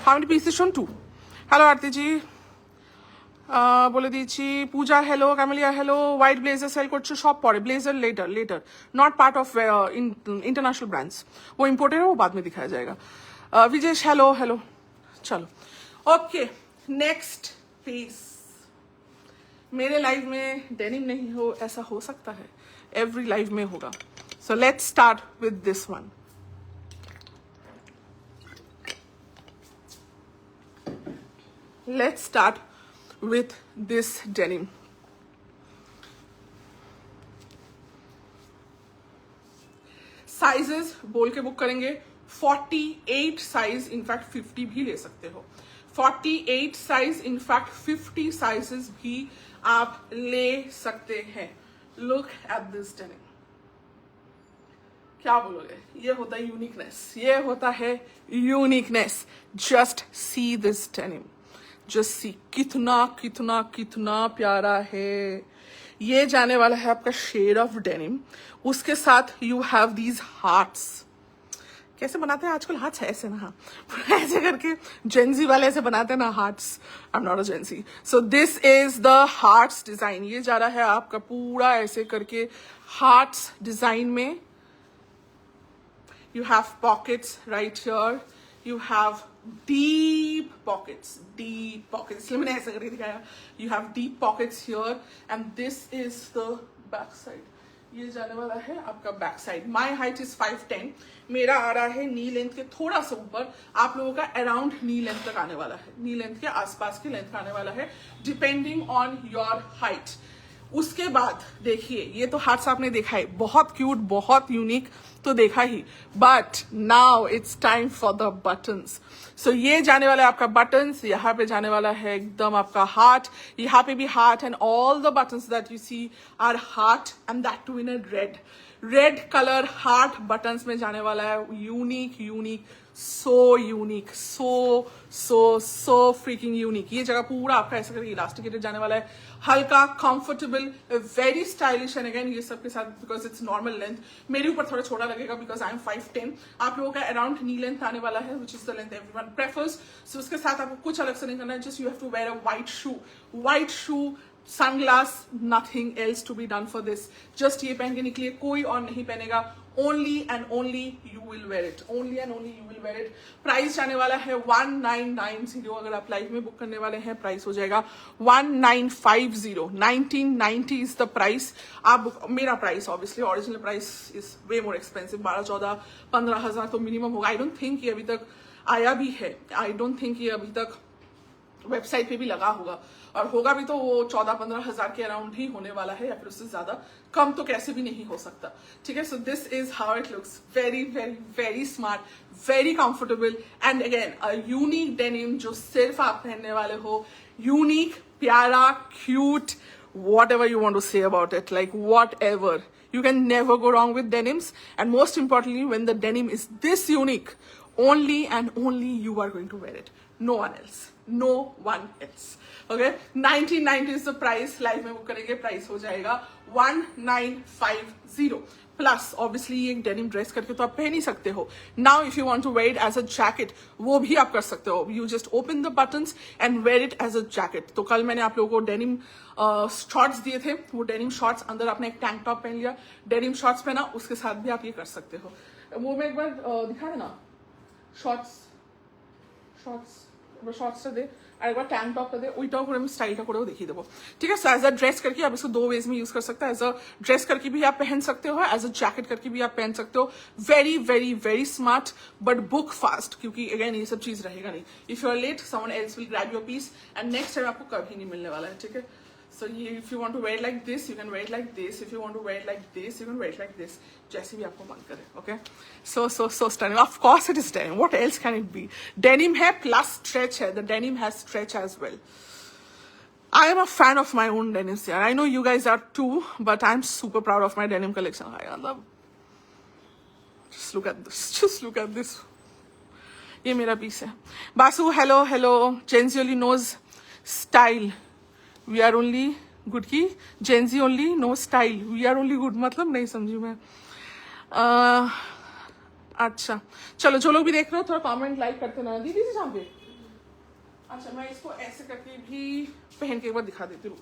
How many pieces shown? 2. Hello Aarti ji, বলে দিয়েছি. Puja hello, Camellia hello. White blazer sell করছো, সব পরে. Blazer later not part of international brands. वो इम्पोर्टेड है, वो बाद में दिखाया जाएगा. Vijesh hello hello. चलो ओके नेक्स्ट पीस. मेरे लाइफ में डेनिम नहीं हो ऐसा हो सकता है? एवरी लाइफ में होगा. सो let's start with this one. Let's start with this denim. Sizes बोल के बुक करेंगे. 48 साइज, इनफैक्ट 50 भी ले सकते हो. 48 साइज, इनफैक्ट 50 साइजेस भी आप ले सकते हैं. Look at this denim. क्या बोलोगे? ये होता है यूनिकनेस. ये होता है uniqueness. Just see this denim. Just see. कितना कितना कितना प्यारा है. ये जाने वाला है आपका शेड ऑफ डेनिम. उसके साथ यू हैव दीज हार्ट्स. कैसे बनाते हैं आजकल हार्ट्स? ऐसे ना, हाँ ऐसे करके जेंजी वाले ऐसे बनाते हैं ना hearts. I am not a Gen Z. So this is the hearts design. ये जा रहा है आपका पूरा ऐसे करके हार्ट्स डिजाइन में. You have pockets right here. You have deep pockets. इसलिए मैंने ऐसा करके दिखाया. You have deep pockets here, and this is the back side. ये जाने वाला है आपका back side. My height is 5'10". मेरा आ रहा है नी लेंथ के थोड़ा सा ऊपर. आप लोगों का अराउंड नी लेंथ तक आने वाला है. नी लेंथ के आसपास की लेंथ आने वाला है, डिपेंडिंग ऑन योर हाइट. उसके बाद देखिए, ये तो हार्ट्स आपने देखा है, बहुत क्यूट, बहुत यूनिक तो देखा ही, but now it's time for the buttons. So ये जाने वाला है आपका बटन्स, यहाँ पे जाने वाला है एकदम आपका हार्ट, यहाँ पे भी heart, and all the buttons that you see are heart, and that too in red colour heart buttons में जाने वाला है. Unique unique, so unique, so freaking unique. ये जगह पूरा आपका ऐसा करके इलास्टिकेटेड जाने वाला है, हल्का comfortable, very stylish. And again ये सबके साथ बिकॉज इट्स नॉर्मल लेंथ, मेरे ऊपर थोड़ा छोटा लगेगा बिकॉज आई एम 5'10", आप लोगों का अराउंड नी लेंथ आने वाला है, which is the length everyone prefers. So उसके साथ आपको कुछ अलग से नहीं करना है, just you have to wear a white shoe, sunglass, nothing else to be done for this. Just ये पहन के निकलिए, कोई और नहीं पहनेगा. Only and only you will wear it, only and only you will wear it. Price जाने वाला है 1990. अगर आप लाइव में बुक करने वाले हैं, प्राइस हो जाएगा 1950. 1990 इज द प्राइस. आप मेरा price, obviously original price is way more expensive. 12-14-15 हज़ार तो मिनिमम होगा. आई डोंट थिंक ये अभी तक आया भी है, आई डोंट थिंक ये अभी तक वेबसाइट पे भी लगा होगा, और होगा भी तो वो 14-15 हज़ार के अराउंड ही होने वाला है, या फिर उससे ज्यादा. कम तो कैसे भी नहीं हो सकता, ठीक है. So this is how it looks. Very very very smart, very comfortable, and again a unique denim जो सिर्फ आप पहनने वाले हो. यूनिक, प्यारा, cute, whatever you want to say about it, like whatever. You can never go wrong with denims, and most importantly, when the denim is this unique, only and only you are going to wear it. No one else. No one else. Okay? 1990 is the price. Live में book करेंगे, price हो जाएगा 1950. Plus obviously ये denim dress करके तो आप पहन ही सकते हो. Now if you want to wear it as a jacket, वो भी आप कर सकते हो. You just open the buttons and wear it as a jacket. तो कल मैंने आप लोगों को डेनिम शॉर्ट्स दिए थे, वो डेनिम शॉर्ट्स, अंदर आपने एक टैंक टॉप पहन लिया, डेनिम शॉर्ट्स पहना, उसके साथ भी आप ये कर सकते हो. वो मैं एक बार दिखा देना, শর্টসটা দে আর একবার ট্যাঙ্ক টপটা দে, ওইটাও করে আমি স্টাইলটা করেও দেখিয়ে দেবো, ঠিক है. सो एज अ ड्रेस करके आप इसको दो वेज में यूज कर सकते हो. एज अ ड्रेस करके भी आप पहन सकते हो, एज अ जैकेट करके भी आप पहन सकते हो. Very very very smart, but book fast, क्योंकि अगेन ये सब चीज रहेगा नहीं. If you are late, someone else will grab your piece, and next time आपको कभी नहीं मिलने वाला है, ठीक है. So if you want to wear it like this, you can wear it like this. If you want to wear it like this, you can wear it like this. जैसे भी आपको मन करे, okay? So stunning. Of course it is denim. What else can it be? Denim है plus stretch है. The denim has stretch as well. I am a fan of my own denims here. I know you guys are too, but I'm super proud of my denim collection. I love. Just look at this. Just look at this. ये मेरा piece है. Basu, hello. Jenzi only knows style. We are only good की Gen Z only know style, we are only good मतलब नहीं समझी मैं. अच्छा चलो, जो लोग भी देख रहे हो थोड़ा कमेंट लाइक करते ना. दीदी से जहाँ पे, अच्छा मैं इसको ऐसे करके भी पहन के एक बार दिखा देती हूँ.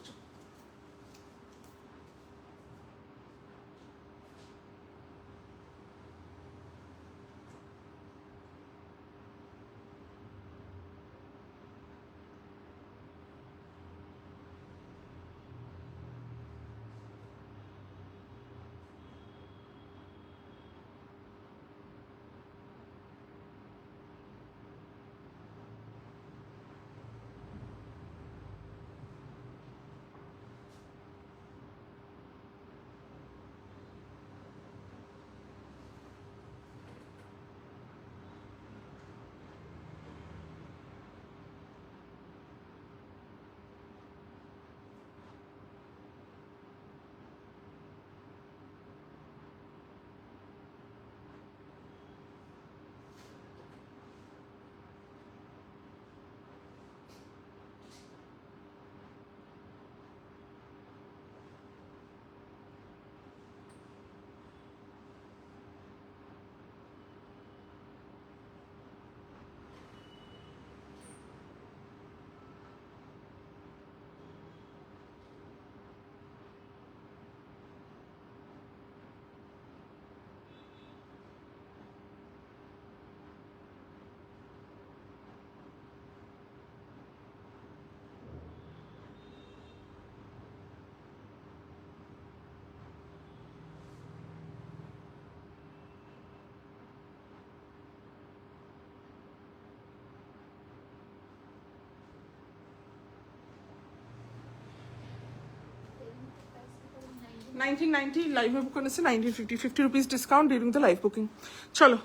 1990 लाइव में बुक करने से 1950 rupees discount during the live booking. चलो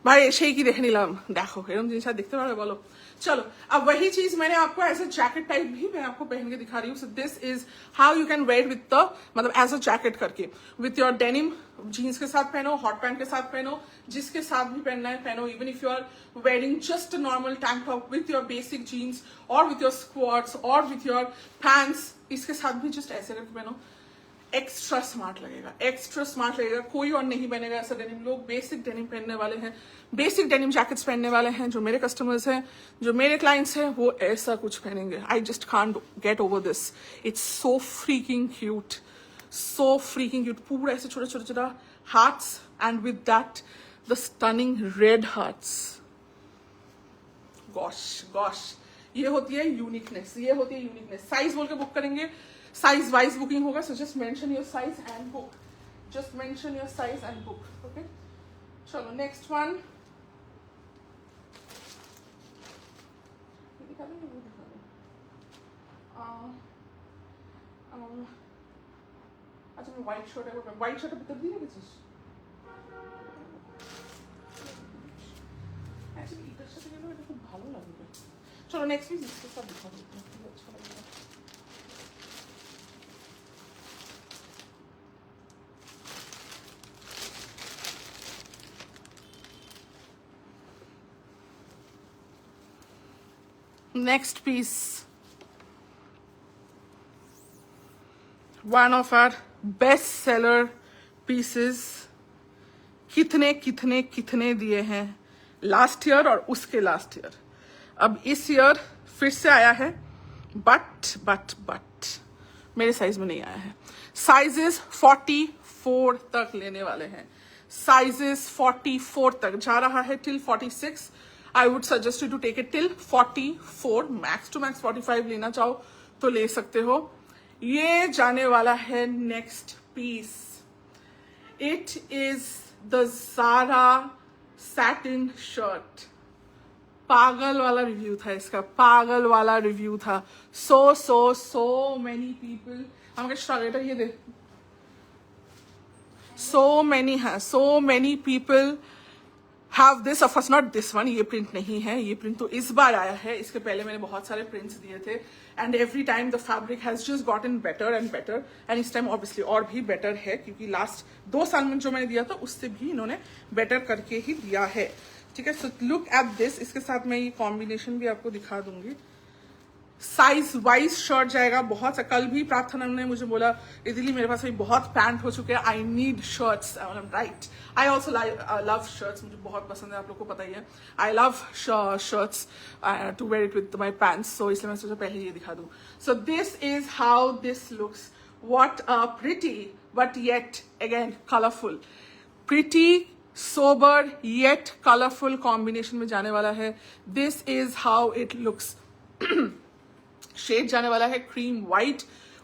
भाई সেই কি দেখে নিলাম, দেখো এরকম জিনিস আর দেখতে পারবে বলো। चलो अब वही चीज मैंने आपको एज अ जैकेट टाइप भी मैं आपको पहन के दिखा रही हूँ। So this is how you can where with the मतलब एज अ जैकेट करके विथ योर डेनिम, जीन्स के साथ पहनो, हॉट पैंट के साथ पहनो, जिसके साथ भी पहनना है पहनो। Even if you are wearing just normal tank top with your basic jeans और विथ योर स्क्वाट्स और विथ योर पैंट्स, इसके साथ भी जस्ट ऐसे करके पहनो। एक्स्ट्रा स्मार्ट लगेगा, एक्स्ट्रा स्मार्ट लगेगा। कोई और नहीं पहनेगा ऐसा डेनिम। लोग बेसिक डेनिम पहनने वाले हैं, बेसिक डेनिम जैकेट्स पहनने वाले हैं। जो मेरे कस्टमर्स हैं, जो मेरे क्लाइंट्स हैं, वो ऐसा कुछ पहनेंगे। I just can't get over this. It's so freaking cute, so freaking cute. पूरा ऐसे छोटा छोटा छोटा hearts and with that the stunning red hearts. Gosh gosh, ये होती है यूनिकनेस, ये होती है यूनिकनेस। साइज बोल के बुक करेंगे, साइज वाइज बुकिंग होगा। So just mention your size and book, just mention your size and book. Okay चलो नेक्स्ट वन दिखा दो, वो दिखा दो। अच्छा मैं व्हाइट शर्ट है, व्हाइट शर्ट भीतर দিয়ে রেখেছিস एक्चुअली এটার সাথে গেলে এটা খুব ভালো লাগবে। चलो नेक्स्ट পিস इसके साथ दिखा दो, अच्छा लगेगा। Next piece, one of our best seller pieces। कितने कितने कितने दिए हैं लास्ट ईयर और उसके लास्ट ईयर। अब इस ईयर फिर से आया है, बट मेरे साइज में नहीं आया है। साइजेस 44 तक लेने वाले हैं, साइजेस 44 तक जा रहा है till 46। I would suggest you to take it till 44, max to max 45 लेना चाहो तो ले सकते हो। ये जाने वाला है next piece. It is the Zara satin shirt. पागल वाला रिव्यू था इसका, पागल वाला रिव्यू था। so many people, আমাকে স্ট্রাগেটার ये दे, so many people have this। of course not this one, ये प्रिंट नहीं है, ये प्रिंट तो इस बार आया है। इसके पहले मैंने बहुत सारे प्रिंट्स दिए थे and every time the fabric has just gotten better and better and इस टाइम ऑब्वियसली और भी बेटर है, क्योंकि लास्ट 2 साल में जो मैंने दिया था उससे भी इन्होंने बेटर करके ही दिया है। ठीक है, सो लुक एट दिस। इसके साथ मैं ये कॉम्बिनेशन भी आपको दिखा दूंगी। साइज वाइज शर्ट जाएगा बहुत सा। कल भी प्रार्थना ने मुझे बोला इधरली मेरे पास अभी बहुत पैंट हो चुके हैं, I need shirts. Right, I also love shirts, मुझे बहुत पसंद है, आप लोग को पता ही है। I love shirts to wear it with my pants, so इसलिए मैं सोचा पहले ये दिखा दूं। So this is how this looks. What a pretty but yet again colourful, pretty sober yet colourful combination में जाने वाला है। This is how it looks. Shade जाने वाला है क्रीम वाइट,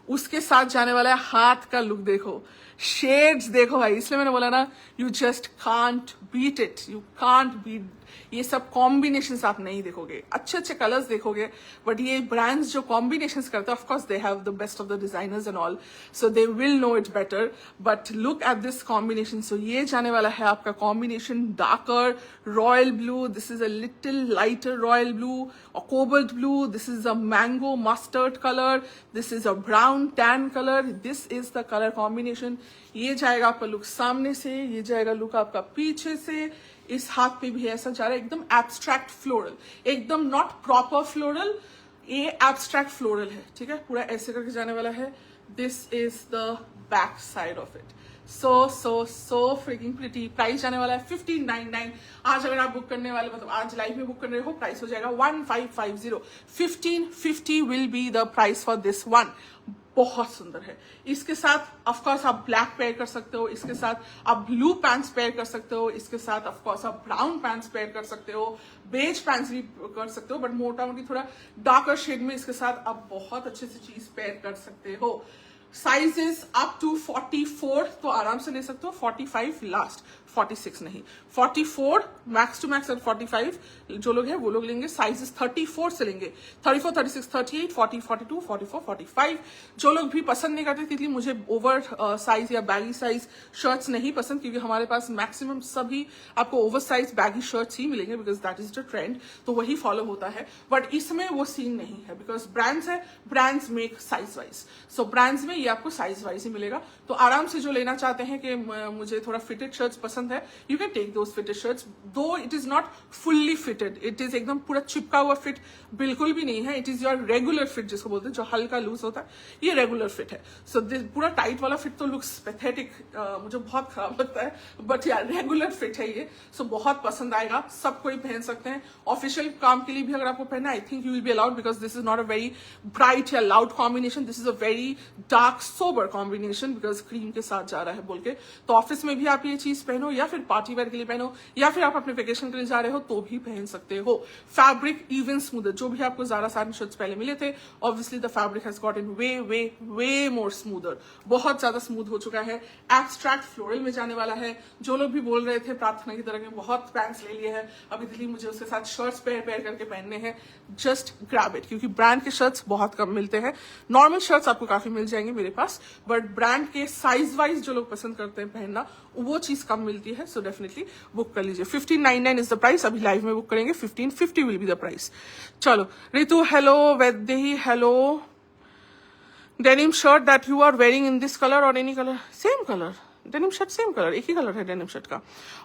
उसके साथ जाने वाला है हाथ का लुक। देखो शेड्स देखो भाई, इसलिए मैंने बोला ना you just can't beat it, you can't beat. ये सब कॉम्बिनेशंस आप नहीं देखोगे, अच्छे अच्छे कलर्स देखोगे, बट ये ब्रांड्स जो कॉम्बिनेशंस करते हैं, of course they have the best of the designers and all, so they will know it better. But look at this combination. So ये जाने वाला है आपका combination darker royal blue, this is a little lighter royal blue और cobalt blue, this is a mango mustard colour, this is a brown tan colour, this is the colour combination. ये जाएगा आपका look सामने से, ये जाएगा look आपका पीछे से, इस हाथ पे भी ऐसा जा रहा है, एकदम एब्स्ट्रैक्ट फ्लोरल, एकदम नॉट प्रॉपर फ्लोरल, ये एब्स्ट्रैक्ट फ्लोरल है। ठीक है, पूरा ऐसे करके जाने वाला है। This is the back side of it. So fricking pretty. Price जाने वाला है 1599। आज अगर आप बुक करने वाले, मतलब आज लाइव में बुक कर रहे हो, प्राइस हो जाएगा 1550। 1550 will be the price for this one. बहुत सुंदर है। इसके साथ ऑफकोर्स आप ब्लैक पेयर कर सकते हो, इसके साथ आप ब्लू पैंट्स पेयर कर सकते हो, इसके साथ ऑफकोर्स आप ब्राउन पैंट्स पेयर कर सकते हो, बेज पैंट्स भी कर सकते हो, बट मोटा मोटी थोड़ा डार्कर शेड में इसके साथ आप बहुत अच्छे से चीज पेयर कर सकते हो। साइजेस अप टू 44 तो आराम से ले सकते हो, 45 लास्ट। 46 नहीं, 44 मैक्स टू मैक्स, और 45 जो लोग हैं वो लोग लेंगे साइजेस 34 से लेंगे, 34, 36, 38, 40, 42, 44, 45। जो लोग भी पसंद नहीं करते क्योंकि मुझे ओवर साइज या बैगी साइज शर्ट्स नहीं पसंद, क्योंकि हमारे पास मैक्सिमम सभी आपको ओवर साइज बैगी शर्ट्स ही मिलेंगे because that is the trend, तो वही फॉलो होता है। बट इसमें वो सीन नहीं है बिकॉज ब्रांड्स है, ब्रांड्स मेक साइज वाइज, सो ब्रांड्स में ये आपको साइज वाइज ही मिलेगा। तो आराम से जो लेना चाहते हैं कि मुझे थोड़ा फिटेड शर्ट्स पसंद है, you can take those fitted shirts, though it is not fully fitted, it is एकदम पूरा चिपका हुआ फिट बिल्कुल भी नहीं है, it is your regular fit जिसको बोलते हैं, जो हल्का लूज होता है, ये रेगुलर फिट है। सो पूरा टाइट वाला फिट तो लुक्स पैथेटिक, मुझे बहुत खराब लगता है, बट यार रेगुलर फिट है ये, सो बहुत पसंद आएगा, सब कोई पहन सकते हैं। ऑफिशियल काम के लिए भी अगर आपको पहनना, I think you will be allowed because this is not a very bright या loud combination, this is a very dark sober combination because cream के साथ जा रहा है बोल के। तो ऑफिस में भी आप ये चीज पहनो या फिर पार्टी वेयर के लिए पहनो या फिर आप अपने वेकेशन के लिए जा रहे हो तो भी पहन सकते हो। फैब्रिक इवन स्मूदर, जो भी आपको ज़ारा सारी शर्ट्स पहले मिले थे, obviously the fabric has got in way way way more smoother, बहुत ज्यादा स्मूथ हो चुका है। एब्स्ट्रैक्ट फ्लोरल में जाने वाला है। जो लोग भी बोल रहे थे प्रार्थना की तरह के बहुत पैंट्स ले लिए हैं, अभी दिल्ली मुझे उसके साथ शर्ट्स पेयर पेयर करके पहनने हैं, जस्ट ग्रैब इट, क्योंकि ब्रांड के शर्ट्स बहुत कम मिलते हैं। नॉर्मल शर्ट्स आपको काफी मिल जाएंगे मेरे पास, बट ब्रांड के साइज वाइज जो लोग पसंद करते हैं पहनना, वो चीज कम मिलती है। सो डेफिनेटली बुक कर लीजिए। 1599 इज द प्राइस, अभी लाइव में बुक करेंगे 1550 विल बी द प्राइस। चलो Ritu hello, Vaidehi hello. Denim shirt that you are wearing in this colour और any colour, same colour, denim shirt same colour, एक ही colour है डेनिम शर्ट का।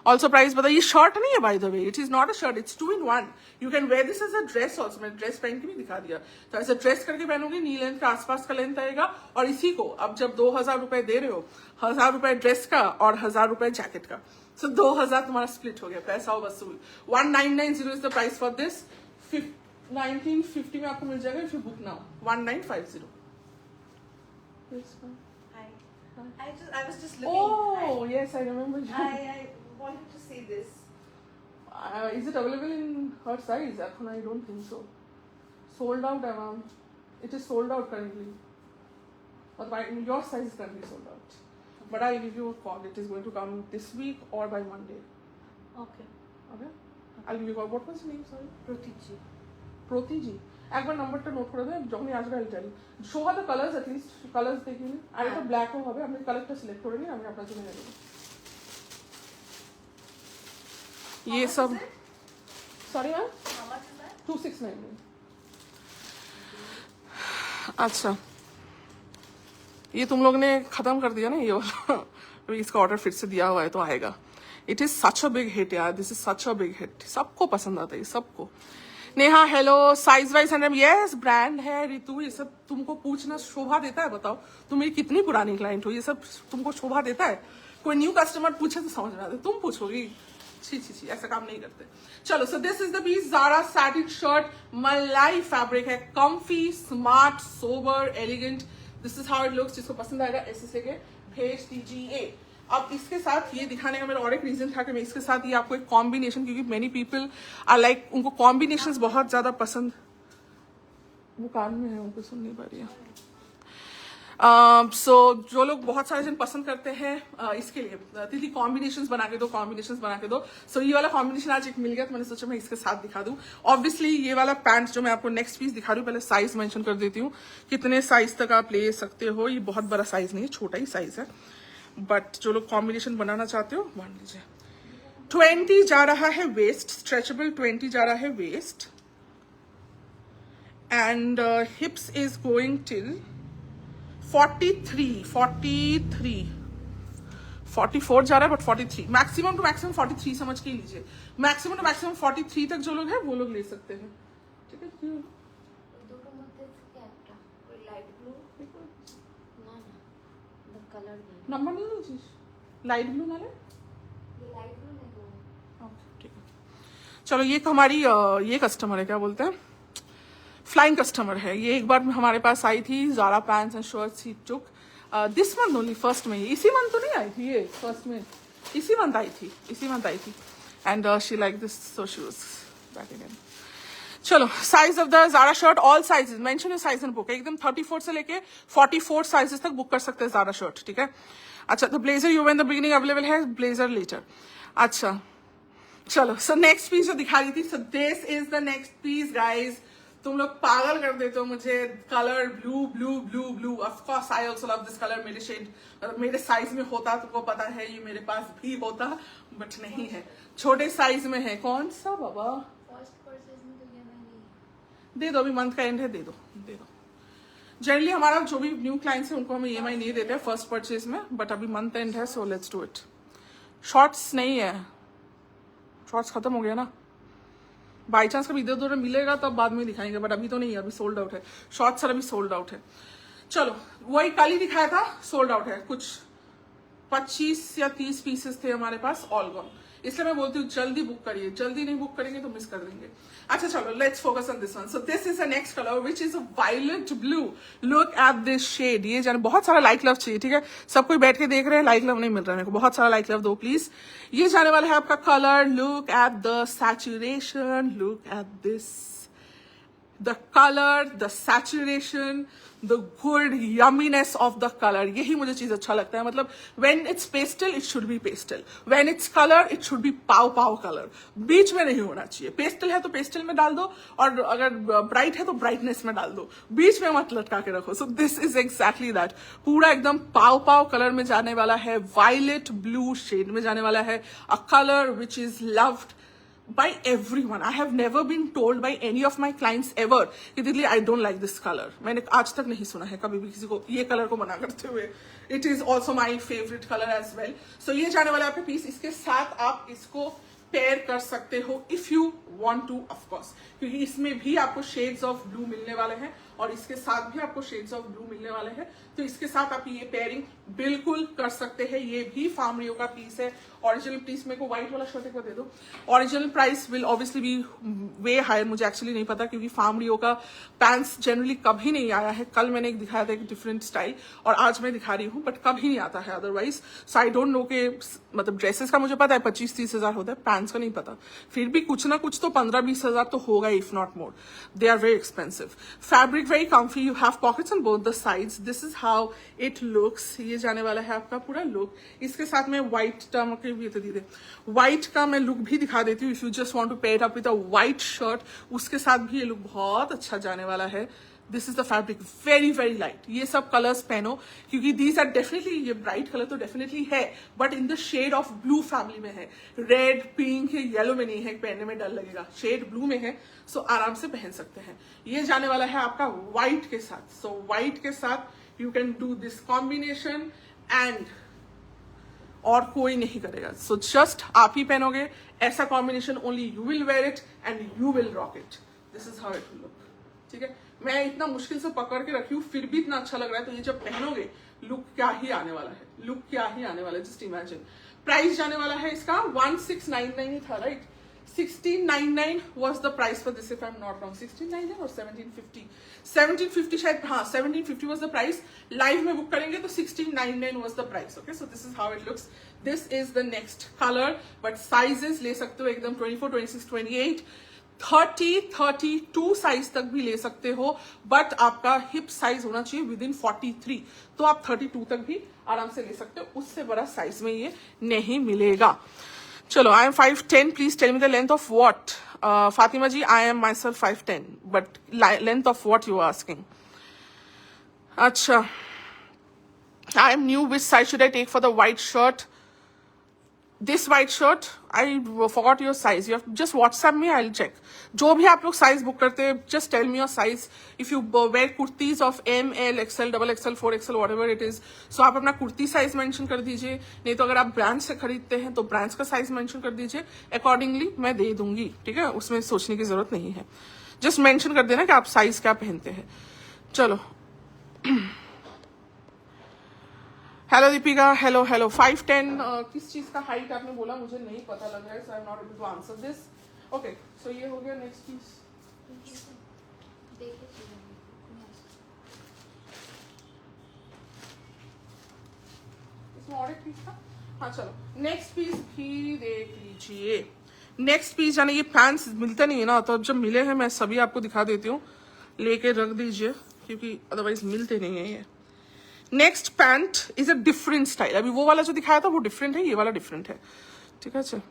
Also price बताइए। शर्ट नहीं है by the way, it is not a shirt, it's 2 in 1। You can wear this as a dress also, मैंने dress पहन के भी दिखा दिया। तो ऐसे ड्रेस करके पहनोगे, नी लेंथ के आसपास का लेंथ आएगा, और इसी को अब जब 2000 रुपए दे रहे हो, 1000 रुपए ड्रेस का और 1000 रुपए जैकेट का, सो 2000 तुम्हारा स्प्लिट हो गया, पैसा वसूल। 1990 is the price for this. 1950 में आपको मिल जाएगा if you book now, 1950। I was just looking. Oh, yes, I remember you. I wanted to see this. Is it available in her size? I don't think so. Sold out, Emma. It is sold out currently. But your size is currently sold out. But I'll give you a call. It is going to come this week or by Monday. Okay. Okay? I'll give you a call. What was your name? Sorry? Protiji. Protiji, একবার নাম্বারটা note করে দেন, যখনই আসবে I tell. Show the colours, at least colours দেখে নিন। আর এটা ব্ল্যাকও হবে, আপনি কালারটা সিলেক্ট করে নিন, আমি আপনার জন্য এনে দেবো। ये सब सॉरी मैम, 2699। अच्छा, ये तुम लोग ने खत्म कर दिया ना ये वाला, इसका ऑर्डर फिर से दिया हुआ है तो आएगा। It is such a big hit यार, this is such a big hit, सबको पसंद आता है, सबको। Neha hello, size wise 100, yes brand है। रितु, ये सब तुमको पूछना शोभा देता है? बताओ तुम मेरी कितनी पुरानी क्लाइंट हो, ये सब तुमको शोभा देता है? कोई न्यू कस्टमर पूछे तो समझ में आता है, तुम पूछोगी? छी छी छी, ऐसा काम नहीं करते। चलो, so this is the piece, Zara satin shirt, मलाई फैब्रिक है, comfy, smart, sober, elegant, this is how it looks. जिसको पसंद आएगा ऐसे से के भेज दीजिए। अब इसके साथ ये दिखाने का मेरा और एक रीजन था कि मैं इसके साथ ये आपको एक कॉम्बिनेशन, क्योंकि मेनी पीपल आर लाइक, उनको कॉम्बिनेशंस बहुत ज्यादा पसंद, वो कान में है, उनको सुन नहीं पा रही है। सो जो लोग बहुत सारे जन पसंद करते हैं इसके लिए दीदी कॉम्बिनेशंस बना के दो, कॉम्बिनेशंस बना के दो। सो ये वाला कॉम्बिनेशन आज एक मिल गया, तो मैंने सोचा मैं इसके साथ दिखा दूं। ऑब्वियसली ये वाला पैंट जो मैं आपको नेक्स्ट पीस दिखा रही हूँ, पहले साइज मेंशन कर देती हूँ, कितने साइज तक आप ले सकते हो। ये बहुत बड़ा साइज नहीं है, छोटा ही साइज है, बट जो लोग कॉम्बिनेशन बनाना चाहते हो मान लीजिए। 20 जा रहा है वेस्ट, स्ट्रेचेबल 20 जा रहा है waist, and hips is going till 43 44 जा रहा है, बट 43 मैक्सिमम टू मैक्सिमम 43 समझ के लीजिए। मैक्सिमम टू मैक्सिमम 43 तक जो लोग हैं वो लोग ले सकते हैं, ठीक है। नंबर नहीं लीजिए, लाइट ब्लू ना ले, ठीक है। चलो, ये हमारी ये कस्टमर है, क्या बोलते हैं, फ्लाइंग कस्टमर है। ये एक बार हमारे पास आई थी, ज़ारा पैंट्स एंड शर्ट्स ही took this month only, first में, इसी मंथ तो नहीं आई थी ये, फर्स्ट में इसी मंथ आई थी, and she like this, so she was back again. चलो, size of the Zara shirt, all sizes mention है साइज एंड बुक, एकदम 34 से लेके 44 साइजेस तक बुक कर सकते हैं ज़ारा शर्ट, ठीक है। अच्छा, तो blazer you in the beginning available है, ब्लेजर लेटर। अच्छा चलो, सो नेक्स्ट पीस जो दिखा रही थी, so this is the next piece guys. तुम लोग पागल कर देते हो मुझे, colour blue blue blue blue. Of course I also love this colour. मेरे शेड मतलब मेरे साइज में होता, तुमको पता है, ये मेरे पास भी होता बट नहीं है, छोटे साइज में है। कौन सा बाबा? दे दो, अभी मंथ का एंड है, दे दो दे दो। जनरली हमारा जो भी न्यू क्लाइंट्स है उनको हम EMI नहीं देते फर्स्ट परचेज में, बट अभी मंथ एंड है, so let's do it. Shorts नहीं है, शॉर्ट्स खत्म हो गया ना। बाई चांस कभी इधर उधर मिलेगा तब बाद में दिखाएंगे, बट अभी तो नहीं है, अभी सोल्ड आउट है। शॉर्ट्स सर अभी सोल्ड आउट है। चलो, वही कल ही दिखाया था, सोल्ड आउट है। कुछ 25 या 30 पीसेस थे हमारे पास, ऑल गॉन। इसलिए मैं बोलती हूँ जल्दी बुक करिए, जल्दी नहीं बुक करेंगे तो मिस कर देंगे। अच्छा चलो, let's focus on this one. So this is the next colour which is a violet blue. Look at this shade. ये जाने बहुत सारा लाइक लव चाहिए, ठीक है? सब कोई बैठ के देख रहे हैं, लाइक लव नहीं मिल रहा है मेरे को, बहुत सारा लाइक लव दो प्लीज। ये जाने वाला है आपका colour. Look at the saturation, look at this, the color, the saturation, the good yumminess of the color. यही मुझे चीज अच्छा लगता है। मतलब when it's pastel, it should be pastel. When it's color, it should be pav pav color. बीच में नहीं होना चाहिए। पेस्टल है तो पेस्टल में डाल दो, और अगर ब्राइट है तो ब्राइटनेस में डाल दो, बीच में मत लटका के रखो। So this is exactly that. पूरा एकदम पाव पाव कलर में जाने वाला है, वायलेट ब्लू शेड में जाने वाला है। A color which is loved by everyone. I have never been told by any of my clients ever कि दीदी I don't like this color. मैंने आज तक नहीं सुना है कभी भी किसी को ये कलर को मना करते हुए। It is also my favorite color as well. So ये जाने वाला आपका पीस, इसके साथ आप इसको पेयर कर सकते हो if you want to, of course, क्योंकि इसमें भी आपको शेड्स ऑफ ब्लू मिलने वाले हैं और इसके साथ भी आपको शेड्स ऑफ ब्लू मिलने वाले हैं। तो इसके साथ आप ये पेयरिंग बिल्कुल कर सकते हैं। ये भी फार्म रियो का पीस है। ओरिजिनल पीस मेरे को व्हाइट वाला शर्ट एक बार दे दो। Original price will obviously be way higher, मुझे एक्चुअली नहीं पता, क्योंकि फार्म रियो का पैंट्स जनरली कभी नहीं आया है। कल मैंने एक दिखाया था एक डिफरेंट स्टाइल, और आज मैं दिखा रही हूँ, बट कभी नहीं आता है otherwise. So I don't no के, मतलब ड्रेसेस का मुझे पता है 25-30 हजार होता है, पैंट्स का नहीं पता। फिर भी कुछ ना कुछ तो 15-20 हजार तो होगा, if not more. They are very expensive. Fabric very comfy, you have pockets on both the sides. This is how it looks. ये जाने वाला है आपका पूरा लुक। इसके साथ में व्हाइट टर्म के भी दीदी व्हाइट का मैं लुक भी दिखा देती हूँ। If you just want to pair up with a white shirt, उसके साथ भी ये लुक बहुत अच्छा जाने वाला है। This is the fabric, very very light. ये सब कलर्स पहनो, क्योंकि दीज आर डेफिनेटली, ये ब्राइट कलर तो डेफिनेटली है, but in the shade of blue family में है। रेड, पिंक, येलो में नहीं है, पहनने में डर लगेगा। शेड ब्लू में है, सो आराम से पहन सकते हैं। ये जाने वाला है आपका व्हाइट के साथ। सो व्हाइट के साथ you can do this combination, and और कोई नहीं करेगा। सो जस्ट आप ही पहनोगे ऐसा combination, only you will wear it and you will rock it. This is how it will look, ठीक है? मैं इतना मुश्किल से पकड़ के रखी हूँ, फिर भी इतना अच्छा लग रहा है, तो ये जब पहनोगे लुक क्या ही आने वाला है, लुक क्या ही आने वाला है, जस्ट इमेजिन। प्राइस जाने वाला है इसका 1699 ही था, right? 1699 was the price for this, if I'm not wrong. 1699 or 1750? 1750 शायद, हाँ 1750 was the price. Live में बुक करेंगे तो 1699 was the price. Okay, so this is how it looks. This is the next color, but sizes ले सकते हो एकदम 24, 26, 28, 30, 32 size तक भी ले सकते हो, बट आपका हिप साइज होना चाहिए विद इन 43, तो आप 32 तक भी आराम से ले सकते हो। उससे बड़ा साइज में ये नहीं मिलेगा। चलो, I am 5'10", please tell me the length of what. Fatima ji, I am myself 5'10", but length of what you are asking. अच्छा, I am new, which size should I take for the white shirt? This white shirt, I forgot your size, you just WhatsApp me, I will check. जो भी आप लोग size book करते हैं, just tell me your size. If you where kurtis of M, L, XL, XXL, 4XL, whatever it is, so आप अपना kurti size mention कर दीजिए। नहीं तो अगर आप ब्रांड से खरीदते हैं तो ब्रांड्स का साइज मेंशन कर दीजिए, अकॉर्डिंगली मैं दे दूंगी, ठीक है? उसमें सोचने की जरूरत नहीं है, जस्ट मेंशन कर देना कि आप साइज क्या पहनते हैं। चलो, हेलो दीपिका, हेलो हेलो। 5'10", किस चीज का हाइट आपने बोला, मुझे नहीं पता लग रहा है, so I am not able to answer this. Okay, so ये हो गया। नेक्स्ट पीस, इसमें और एक पीस था। हाँ चलो, नेक्स्ट पीस भी देख लीजिए। नेक्स्ट पीस यानी ये पैंट्स मिलता नहीं है ना, तो जब मिले हैं मैं सभी आपको दिखा देती हूँ, लेके रख दीजिए, क्योंकि अदरवाइज मिलते नहीं है ये। Next pant is a different style. अभी वो वाला जो दिखाया था वो डिफरेंट है, ये वाला डिफरेंट है, ठीक है।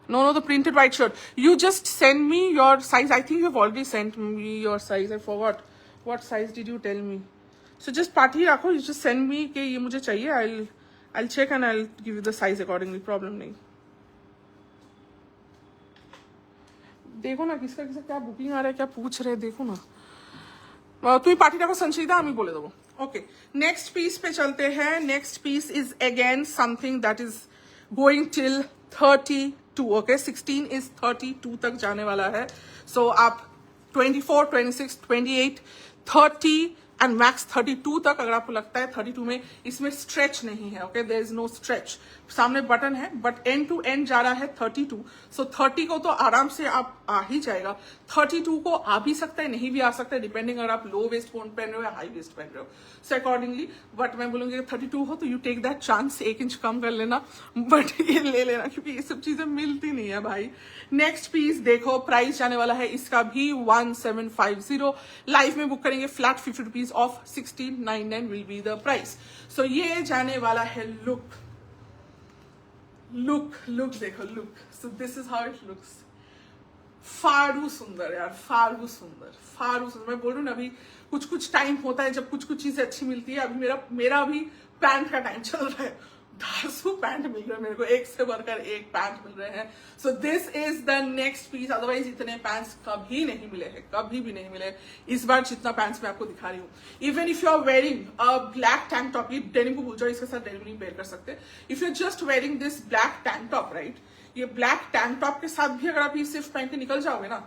No, the printed white shirt. You just send me your size. I think you've already sent me your size. I forgot. What size did you tell me? So just party रखो. You just send me कि ये मुझे चाहिए. I'll check and I'll give you the size accordingly. Problem नहीं. देखो ना किसका क्या बुकिंग आ रहा है, क्या पूछ रहे हैं, देखो ना। तुम पार्टी रखो संचिता, हम ही बोले दो। ओके, नेक्स्ट पीस पे चलते हैं। Next piece is again something that is going till 32। Okay, 16 is 32 तक जाने वाला है। सो आप 24, 26, 28, 30 एंड मैक्स 32 तक, अगर आपको लगता है 32 में इसमें स्ट्रेच नहीं है, okay, there is no stretch. सामने बटन है बट एंड टू एंड जा रहा है 32। सो 30 को तो आराम से आप आ ही जाएगा। 32 को आ भी सकता है, नहीं भी आ सकता है, डिपेंडिंग अगर आप लो वेस्ट पहन रहे हो या हाई वेस्ट पहन रहे हो। सो अकॉर्डिंगली, बट मैं बोलूंगी 32 हो तो you take that chance, 1 inch कम कर लेना, बट ये ले लेना क्योंकि ये सब चीजें मिलती नहीं है भाई। नेक्स्ट पीस देखो, प्राइस जाने वाला है इसका भी 1750। लाइव में बुक करेंगे flat 50 rupees off 1699 will be the price. So ये जाने वाला है लुक देखो, look. So this is how it looks. Faru सुंदर यार, फारू सुंदर। मैं बोल रही हूँ ना, अभी कुछ टाइम होता है जब कुछ चीजें अच्छी मिलती है। अभी मेरा अभी पैंट का टाइम चल रहा है। 250 पैंट मिल रहे हैं मेरे को, एक से बढ़कर एक पैंट मिल रहे हैं। So this is the next piece. Otherwise इतने पैंट्स कभी नहीं मिले हैं, कभी भी नहीं मिले इस बार जितना पैंट्स मैं आपको दिखा रही हूँ। Even if you are wearing a black tank top, ये डेनिम को भूल जाओ, इसके साथ डेनिम नहीं पेयर कर सकते। If you just wearing this black tank top, right, ये ब्लैक टैंक टॉप के साथ भी अगर आप ये सिर्फ पहन के निकल जाओगे ना,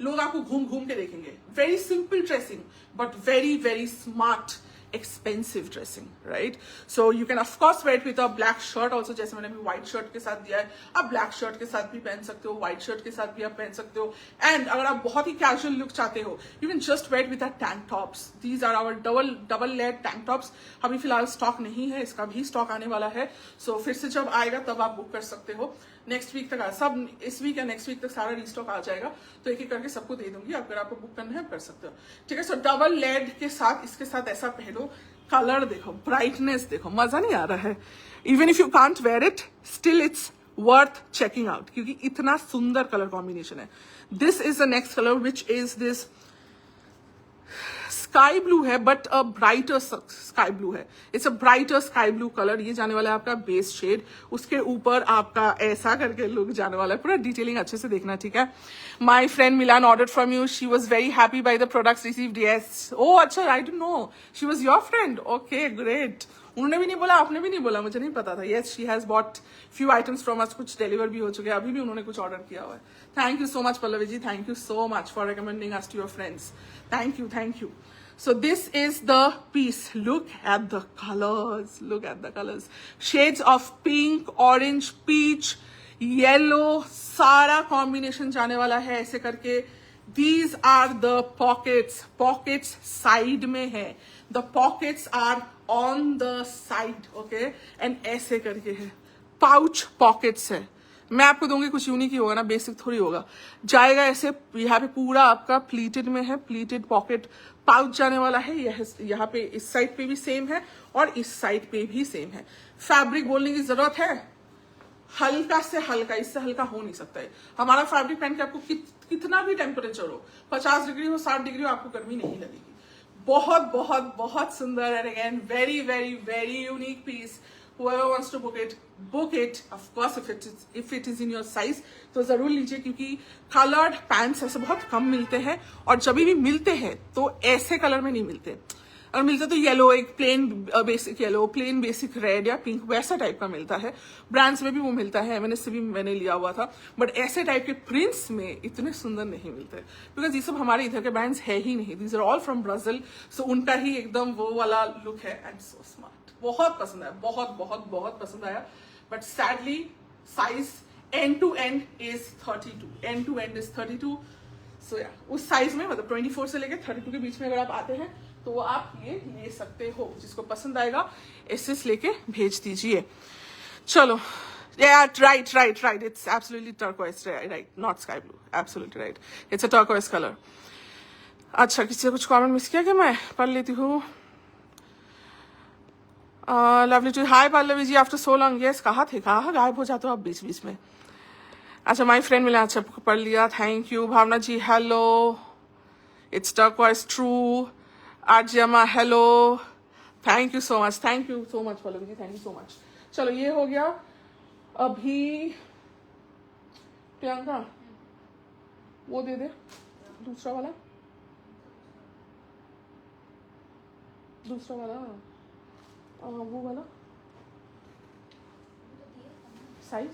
लोग आपको घूम घूम के देखेंगे। Very simple dressing but very very smart expensive dressing, right? So you can of course wear it with a black shirt also, जैसे मैंने अभी white shirt के साथ दिया है। आप black shirt के साथ भी पहन सकते हो, white shirt के साथ भी आप पहन सकते हो। And अगर आप बहुत ही casual look चाहते हो, you can just wear it with our tank tops. These are our double layered tank tops. अभी फिलहाल स्टॉक नहीं है, इसका भी स्टॉक आने वाला है। So फिर से जब आएगा तब आप बुक कर सकते हो। नेक्स्ट वीक तक सब, इस वीक या नेक्स्ट वीक तक सारा रिस्टॉक आ जाएगा, तो एक एक करके सबको दे दूंगी। अगर आपको बुक करना है कर सकते हो, ठीक है। सो डबल लेड के साथ, इसके साथ ऐसा पहनो। कलर देखो, ब्राइटनेस देखो, मजा नहीं आ रहा है। Even if you can't wear it, still it's worth checking out, क्योंकि इतना सुंदर कलर कॉम्बिनेशन है। This is the next colour which is this sky blue है, but a brighter sky blue है। It's a brighter sky blue colour. ये जाने वाला है आपका बेस शेड, उसके ऊपर आपका ऐसा करके लुक जाने वाला है। पूरा डिटेलिंग अच्छे से देखना, ठीक है। My friend Milan order from you, she was very happy by the products received. Yes, ओ अच्छा, I don't know she was your friend. Okay great. उन्होंने भी नहीं बोला, आपने भी नहीं बोला, मुझे नहीं पता था। Yes, she has bot few items from us, कुछ डिलीवर भी हो चुके हैं, अभी भी उन्होंने कुछ ऑर्डर किया हुआ है। Thank you so much Pallavi ji, thank you so much for recommending us to your friends. Thank you. So this is the piece. Look at the colors. Shades of pink, orange, peach, yellow, सारा combination जाने वाला है ऐसे करके। These are the pockets. Pockets side में है. The pockets are on the side, okay? And ऐसे करके है. Pouch pockets है। मैं आपको दूंगी कुछ यूनिक ही होगा ना, बेसिक थोड़ी होगा। जाएगा ऐसे, यहाँ पे पूरा आपका प्लीटेड में है, प्लीटेड पॉकेट पाउच जाने वाला है। यहाँ पे इस साइड पे भी सेम है और इस साइड पे भी सेम है। फैब्रिक बोलने की जरूरत है, हल्का से हल्का, इससे हल्का हो नहीं सकता है। हमारा फैब्रिक पहन के आपको कितना भी टेम्परेचर हो, 50 डिग्री हो, 60 डिग्री हो, आपको गर्मी नहीं लगेगी। बहुत बहुत बहुत सुंदर है। Again very very very unique piece. Whoever wants to book it. Of course, if it is in your size, तो जरूर लीजिए, क्योंकि कलर्ड पैंट्स ऐसे बहुत कम मिलते हैं, और जब भी मिलते हैं तो ऐसे कलर में नहीं मिलते। अगर मिलते तो येलो, एक plain basic yellow, plain basic red या पिंक, वैसा टाइप का मिलता है। ब्रांड्स में भी वो मिलता है, M&S से भी मैंने लिया हुआ था, बट ऐसे टाइप के प्रिंट्स में इतने सुंदर नहीं मिलते, बिकॉज ये सब हमारे इधर के ब्रांड्स है ही नहीं। These are all from Brazil. So उनका ही एकदम वो वाला लुक है, एंड सो स्मार्ट। बहुत पसंद आया, बहुत पसंद आया। But sadly size end to end is 32। So या उस साइज में, मतलब 24 से लेकर 32 के बीच में अगर आप आते हैं तो आप ये ले सकते हो। जिसको पसंद आएगा एसएस लेके भेज दीजिए। चलो, right. It's absolutely turquoise, right? Not sky blue. Absolutely right. It's a turquoise color. अच्छा, किसी ने कुछ कमेंट मिस किया कि मैं पढ़ लेती हूँ। Lovely too hi Pallavi ji after so long yes कहाँ थे कहाँ गायब हो जाते हो आप बीच बीच में. अच्छा माय फ्रेंड मिला अच्छा पढ़ लिया thank you. Bhavna ji hello it's turquoise true. Aryama hello thank you so much Pallavi ji thank you so much. चलो ये हो गया. अभी प्रियंका वो दे दे दूसरा वाला वो वाला साइज.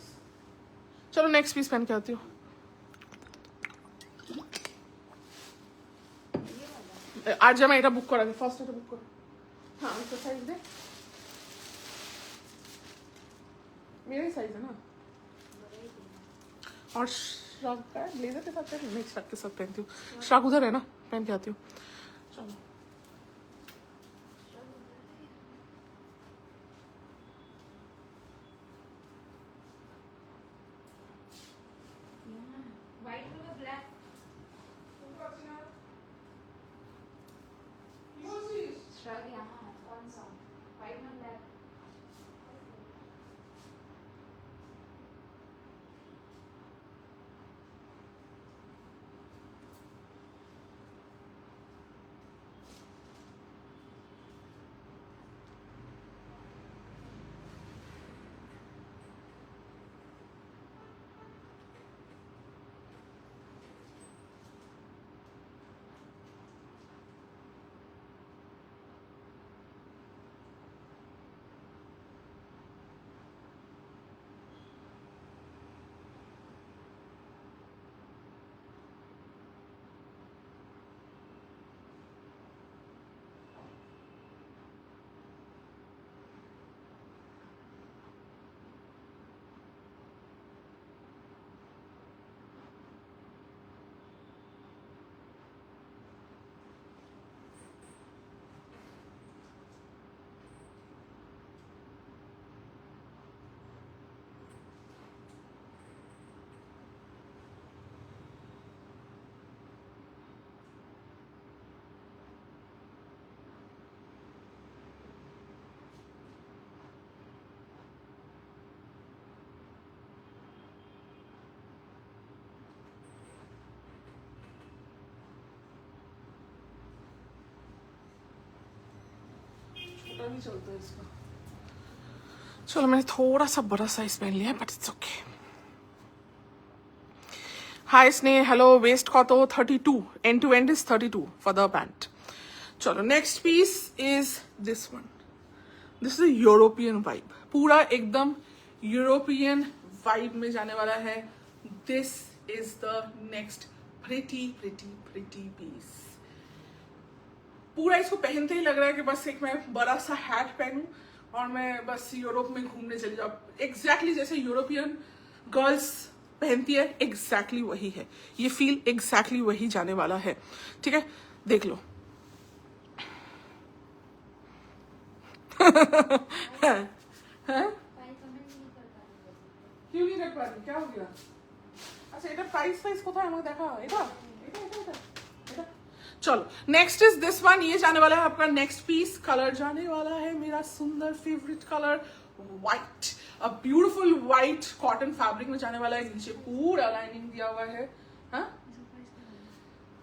चलो नेक्स्ट पीस पहन के आती हूँ. आज जब मैं এটা বুক করা ফার্স্ট এটা বুক করো. हाँ इसका साइज दे मेरा ही साइज है ना. और श्राग का ब्लेजर के साथ पहन नहीं श्राग के साथ पहनती हूँ. श्राग उधर है ना पहन के आती हूँ. चलो White with black. Shrug यहाँ कौन सा? White with black. छोटा नहीं चलता इसका. चलो मैंने थोड़ा सा बड़ा साइज पहन लिया है बट इट्स ओके. हाय स्नेह हेलो वेस्ट कत 32 and to end is 32 for the pant. चलो next piece is this one. This is European vibe. पूरा एकदम यूरोपियन वाइब में जाने वाला है. This is the next pretty piece. पूरा इसको पहनते ही लग रहा है कि बस एक मैं बड़ा सा हैट पहनूं और मैं बस यूरोप में घूमने चली जाऊं. एग्जैक्टली जैसे यूरोपियन गर्ल्स पहनती है एग्जैक्टली वही है. ये फील एग्जैक्टली वही जाने वाला है. ठीक है देख लो. क्यों नहीं रख पा रही क्या हो गया. अच्छा এটা प्राइस কোথায় আমাকে দেখা এটা. चलो नेक्स्ट इज दिस वन. ये जाने वाला है आपका नेक्स्ट पीस. कलर जाने वाला है मेरा सुंदर favourite colour white. A beautiful white cotton fabric में जाने वाला है. नीचे पूरा लाइनिंग दिया हुआ है. हाँ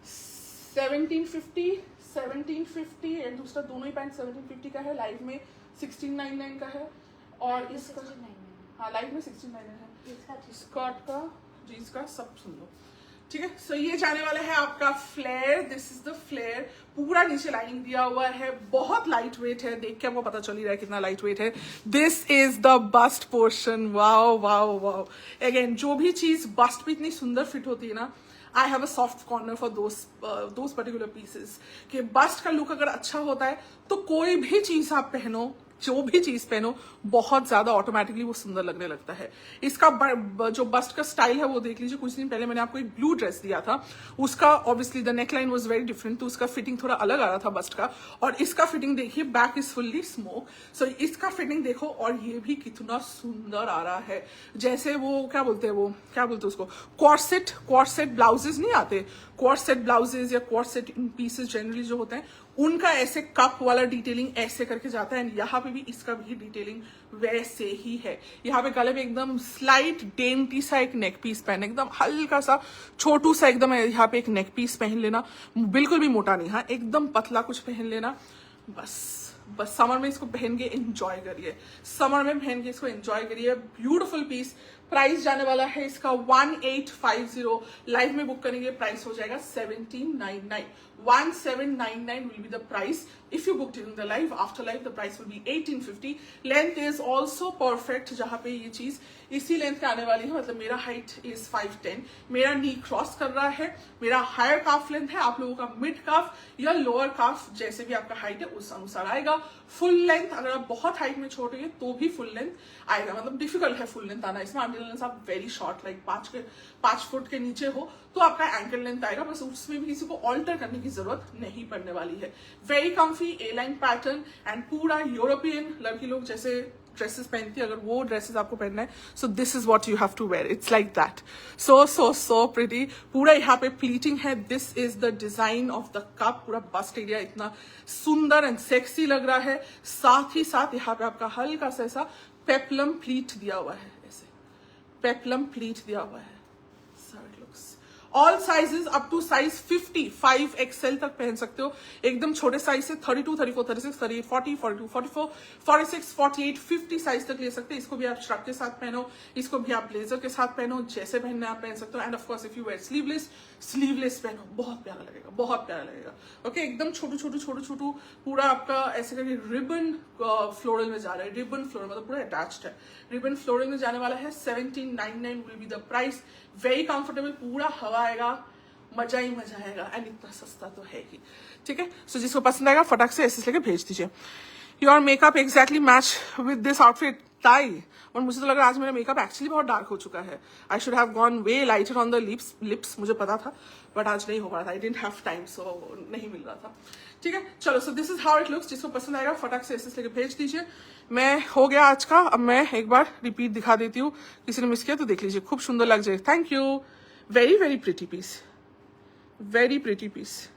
1750 एंड दूसरा दोनों ही पैंट 1750 का है. लाइव में 1699 का है और इसका हाँ लाइव में 1699 है. स्कर्ट का जीन्स का सब सुन लो. ठीक है सो ये जाने वाला है आपका flare. This is the flare. पूरा नीचे लाइनिंग दिया हुआ है. बहुत लाइट वेट है. देख के आपको पता चल ही रहा है कितना लाइट वेट है. This is the bust portion. Wow wow wow. Again जो भी चीज बस्ट पे इतनी सुंदर फिट होती है ना I have a soft corner for those particular pieces. कि बस्ट का लुक अगर अच्छा होता है तो कोई भी चीज आप पहनो जो भी चीज पहनो बहुत ज्यादा ऑटोमेटिकली वो सुंदर लगने लगता है. इसका जो बस्ट का स्टाइल है वो देख लीजिए. कुछ दिन पहले मैंने आपको एक ब्लू ड्रेस दिया था. उसका obviously the neck line was very different तो उसका फिटिंग थोड़ा अलग आ रहा था बस्ट का. और इसका फिटिंग देखिए बैक इज फुल्ली स्मोक. सो इसका फिटिंग देखो और ये भी कितना सुंदर आ रहा है. जैसे वो क्या बोलते हैं उसको कॉर्सेट ब्लाउजेज नहीं आते. कॉर्सेट ब्लाउजेज या कॉर्सेट इन पीसेस जनरली जो होते हैं उनका ऐसे कप वाला डिटेलिंग ऐसे करके जाता है, एंड यहाँ पे भी इसका भी डिटेलिंग वैसे ही है। यहाँ पे गले में एकदम स्लाइट डेंटी सा एक नेक पीस पहने, एकदम हल्का सा छोटू सा एकदम यहाँ पे एक नेक पीस पहन लेना, बिल्कुल भी मोटा नहीं, हाँ एकदम पतला कुछ पहन लेना। बस समर में इसको पहन के एंजॉय करिए, समर में पहन के इसको एंजॉय करिए। Beautiful piece. प्राइस जाने वाला है इसका 1850। लाइव में बुक करेंगे प्राइस हो जाएगा 1799। 1799 will be the price if you booked in the live. After live the price will be 1850. Length is also perfect, जहाँ पे ये चीज इसी लेंथ के आने वाली है, मतलब मेरा हाइट इज 5'10", मेरा नी क्रॉस कर रहा है, मेरा हायर काफ लेंथ है, आप लोगों का मिड काफ या लोअर काफ जैसे भी आपका हाइट है उस अनुसार आएगा। फुल लेंथ अगर आप बहुत हाइट में छोटे हैं तो भी फुल लेंथ आएगा, मतलब डिफिकल्ट है फुल लेंथ आना इसमें, अनटिल आप वेरी शॉर्ट लाइक 5 फुट के नीचे हो तो आपका एंकल लेंथ आएगा, बस उसमें भी किसी को ऑल्टर करने की जरूरत नहीं पड़ने वाली है। Very comfy A line pattern and पूरा यूरोपियन लड़की लोग जैसे ड्रेसेस पहनती है, अगर वो ड्रेसेस आपको पहनना है so this is what you have to wear, it's like that. So pretty. पूरा यहाँ पे प्लीटिंग है, this is the design of the cup, पूरा बस्ट एरिया इतना सुंदर एंड सेक्सी लग रहा है। साथ ही साथ यहाँ पे आपका हल्का सा ऐसा पेप्लम प्लीट दिया हुआ है, ऐसे पेप्लम प्लीट दिया हुआ है। All sizes up to size 55 XL तक पहन सकते हो, एकदम छोटे साइज से 32, 34, 36, 38, 40, 42, 44, 46, 48, 50 साइज तक ले सकते हैं। इसको भी आप श्रग के साथ पहनो, इसको भी आप ब्लेजर के साथ पहनो, जैसे पहनना आप पहन सकते हो। And of course if you wear sleeveless पहनो, बहुत प्यारा लगेगा, बहुत प्यारा लगेगा। ओके, एकदम छोटू पूरा आपका ऐसे करके रिबन फ्लोरल में जा रहा है, रिबन फ्लोरल मतलब पूरा अटैच्ड है, रिबन फ्लोरल में जाने वाला है। 1799 will be the price. Very comfortable, पूरा हवा आएगा, मजा ही मजा आएगा, एंड इतना सस्ता तो है ही। ठीक है, सो जिसको पसंद आएगा फटाक से ऐसे लेके भेज दीजिए। Your makeup exactly match with this outfit tie. और मुझे तो लग रहा है आज मेरा मेकअप एक्चुअली बहुत डार्क हो चुका है। I should have gone way lighter on the lips, मुझे पता था बट आज नहीं हो पा रहा था, आई डिडंट हैव टाइम, सो नहीं मिल रहा था। ठीक है, चलो, so this is how it looks. जिसको पसंद आएगा फटाक से ऐसे लेके भेज दीजिए। मैं हो गया आज का, अब मैं एक बार रिपीट दिखा देती हूँ, किसी ने मिस किया तो देख लीजिए, खूब सुंदर लग जाए। Thank you. Very very pretty piece, very pretty piece.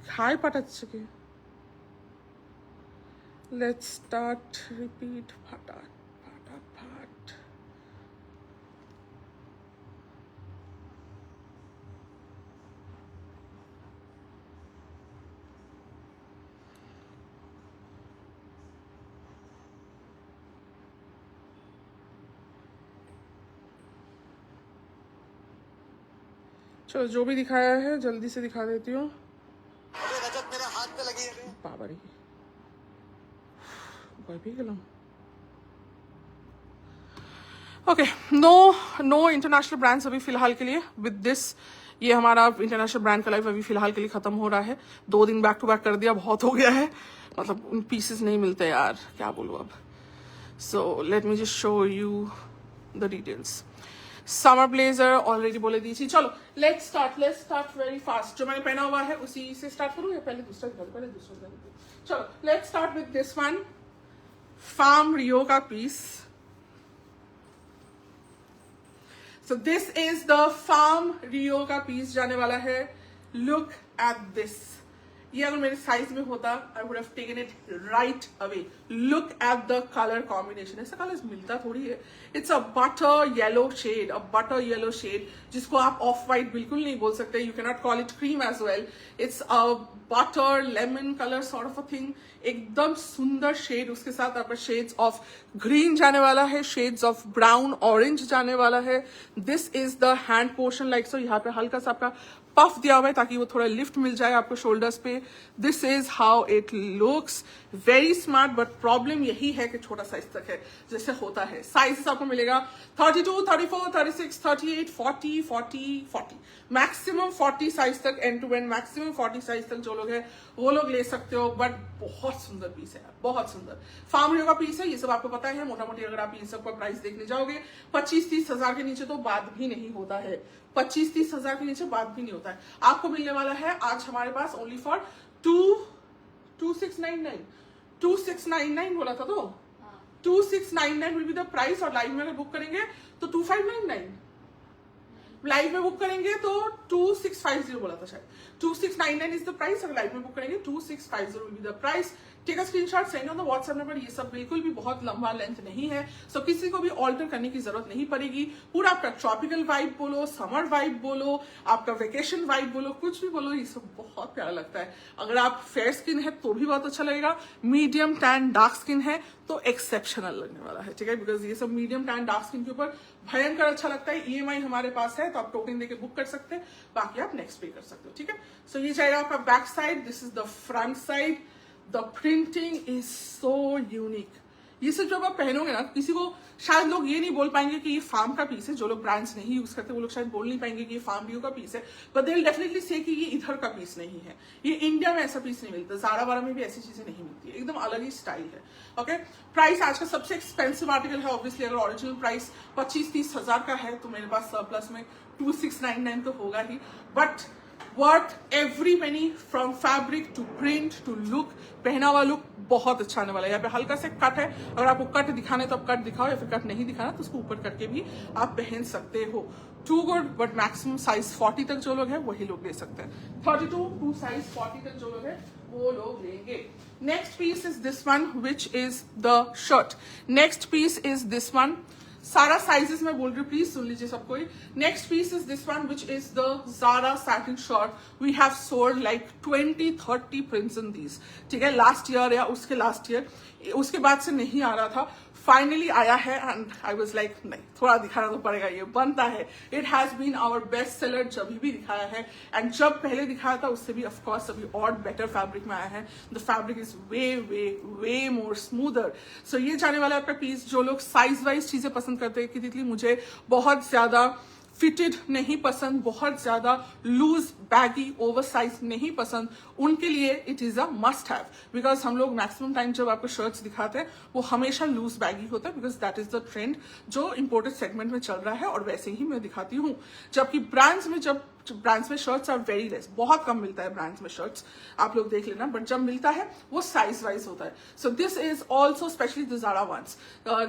Hi पटाचके, लेट्स स्टार्ट रिपीट फटाफट। चलो, जो भी दिखाया है जल्दी से दिखा देती हूँ। मेरा हाथ पे लगी है बाबरी ओके। नो इंटरनेशनल ब्रांड्स अभी फिलहाल के लिए विद दिस। ये हमारा इंटरनेशनल ब्रांड का लाइफ अभी फिलहाल के लिए खत्म हो रहा है। 2 दिन बैक टू बैक कर दिया, बहुत हो गया है, मतलब उन पीसेस नहीं मिलते यार, क्या बोलूं अब। So let me just show you the details. Summer blazer already बोले दी थी। चलो लेट्स स्टार्ट वेरी फास्ट। जो मैंने पहना हुआ है उसी से स्टार्ट करूँ या पहले दूसरा दिखा दूँ? पहले दूसरा दिखा दूँ। चलो let's start with this one, Farm Rio का piece. So this is the Farm Rio का पीस जाने वाला है। Look at this. ये अगर मेरे साइज में होता I would have taken it right away. Look at the colour combination, ऐसा कलर मिलता थोड़ी है। It's a butter yellow shade, जिसको आप ऑफ वाइट बिल्कुल नहीं बोल सकते, you can not call it cream as well. It's a butter lemon colour sort of a thing, एकदम सुंदर शेड। उसके साथ आपका शेड्स ऑफ ग्रीन जाने वाला है, शेड्स ऑफ ब्राउन ऑरेंज जाने वाला है। This is the hand portion like so. यहाँ पे हल्का सा आपका पफ दिया हुआ है ताकि वो थोड़ा लिफ्ट मिल जाए आपको शोल्डर्स पे। This is how it looks, very smart. But problem यही है कि छोटा साइज तक है, जैसे होता है। साइज आपको मिलेगा 32, 34, 36, 38, 40, 40, 40, मैक्सिमम 40 साइज तक, end to end maximum 40 size तक जो लोग है वो लोग ले सकते हो। बट बहुत सुंदर पीस है, बहुत सुंदर फार्म रियो का पीस है। ये सब आपको पता है, मोटा मोटी अगर आप इन सब का प्राइस देखने जाओगे 25-30 हजार के नीचे तो बात भी नहीं होता है। 25-30 हजार के नीचे बात भी नहीं होता है। आपको मिलने वाला है आज हमारे पास ओनली फॉर 2699 बोला था तो 2699 विल बी द प्राइस। और लाइव में अगर बुक करेंगे तो 2599 लाइव में बुक करेंगे तो 2650 बोला था शायद, 2699 इज द प्राइस। अगर लाइव में बुक करेंगे 2650 will be the price. Take a screenshot, send on the WhatsApp number. ये सब बिल्कुल भी बहुत लंबा लेंथ नहीं है, सो किसी को भी ऑल्टर करने की जरूरत नहीं पड़ेगी। पूरा आपका ट्रॉपिकल वाइब बोलो, समर वाइब बोलो, आपका वेकेशन वाइब बोलो, कुछ भी बोलो, ये सब बहुत प्यारा लगता है। अगर आप फेयर स्किन है तो भी बहुत अच्छा लगेगा, मीडियम टैन डार्क स्किन है तो एक्सेप्शनल लगने वाला है, ठीक है, बिकॉज ये सब मीडियम टैन डार्क स्किन के ऊपर भयंकर अच्छा लगता है। EMI हमारे पास है तो आप टोकन देके बुक कर सकते हैं, बाकी आप नेक्स्ट पे कर सकते हो, ठीक है। सो ये जाएगा आपका back side, this is the front side. The printing is so unique. ये सब जब आप पहनोगे ना, किसी को शायद लोग ये नहीं बोल पाएंगे कि ये फार्म का पीस है। जो लोग ब्रांड्स नहीं यूज करते वो लोग शायद बोल नहीं पाएंगे कि ये फार्म व्यू का पीस है, बट दे विल डेफिनेटली से कि ये इधर का पीस नहीं है। ये इंडिया में ऐसा पीस नहीं मिलता, ज़ारा वारा में भी ऐसी चीजें नहीं मिलती है, एकदम अलग ही स्टाइल है। ओके, प्राइस आज का सबसे एक्सपेंसिव आर्टिकल है ऑब्वियसली। अगर ओरिजिनल प्राइस 25-30 हजार का है तो मेरे पास सरप्लस में 2699 तो होगा ही, but worth every penny, from fabric to print to look. पहना हुआ लुक बहुत अच्छा आने वाला है। यहाँ पे हल्का से कट है, अगर आपको कट दिखाना है तो आप कट दिखाओ, या फिर कट नहीं दिखाना तो उसको ऊपर करके भी आप पहन सकते हो। Too good, but maximum size 40 तक जो लोग हैं वही लोग ले सकते हैं। 32 टू साइज 40 तक जो लोग हैं वो लोग लेंगे। Next piece is this one which is the shirt. Next piece is this one, सारा साइजेस मैं बोल रही हूँ, प्लीज सुन लीजिए सब कोई। Next piece is this one which is the Zara satin shirt. We have sold like 20-30 prints in these, ठीक है। लास्ट ईयर या उसके लास्ट ईयर, उसके बाद से नहीं आ रहा था, फाइनली आया है एंड आई वाज लाइक नहीं, थोड़ा दिखाना तो पड़ेगा, ये बनता है। It has been our best seller जब भी दिखाया है, एंड जब पहले दिखाया था उससे भी ऑफकोर्स अभी और बेटर फैब्रिक में आया है। The fabric is way way way more smoother. So ये जाने वाला आपका पीस। जो लोग साइज वाइज चीजें पसंद करते हैं कि तितली मुझे बहुत ज्यादा फिटेड नहीं पसंद, बहुत ज्यादा लूज बैगी ओवरसाइज नहीं पसंद, उनके लिए it is a must have. Because हम लोग मैक्सिमम टाइम जब आपको शर्ट्स दिखाते हैं वो हमेशा लूज बैगी होता है, because that is the trend जो इंपोर्टेड सेगमेंट में चल रहा है, और वैसे ही मैं दिखाती हूँ। जबकि ब्रांड्स में शर्ट्स आर वेरी लेस, बहुत कम मिलता है ब्रांड्स में शर्ट्स, आप लोग देख लेना, बट जब मिलता है वो साइज वाइज होता है। So this is also specially the Zara ones।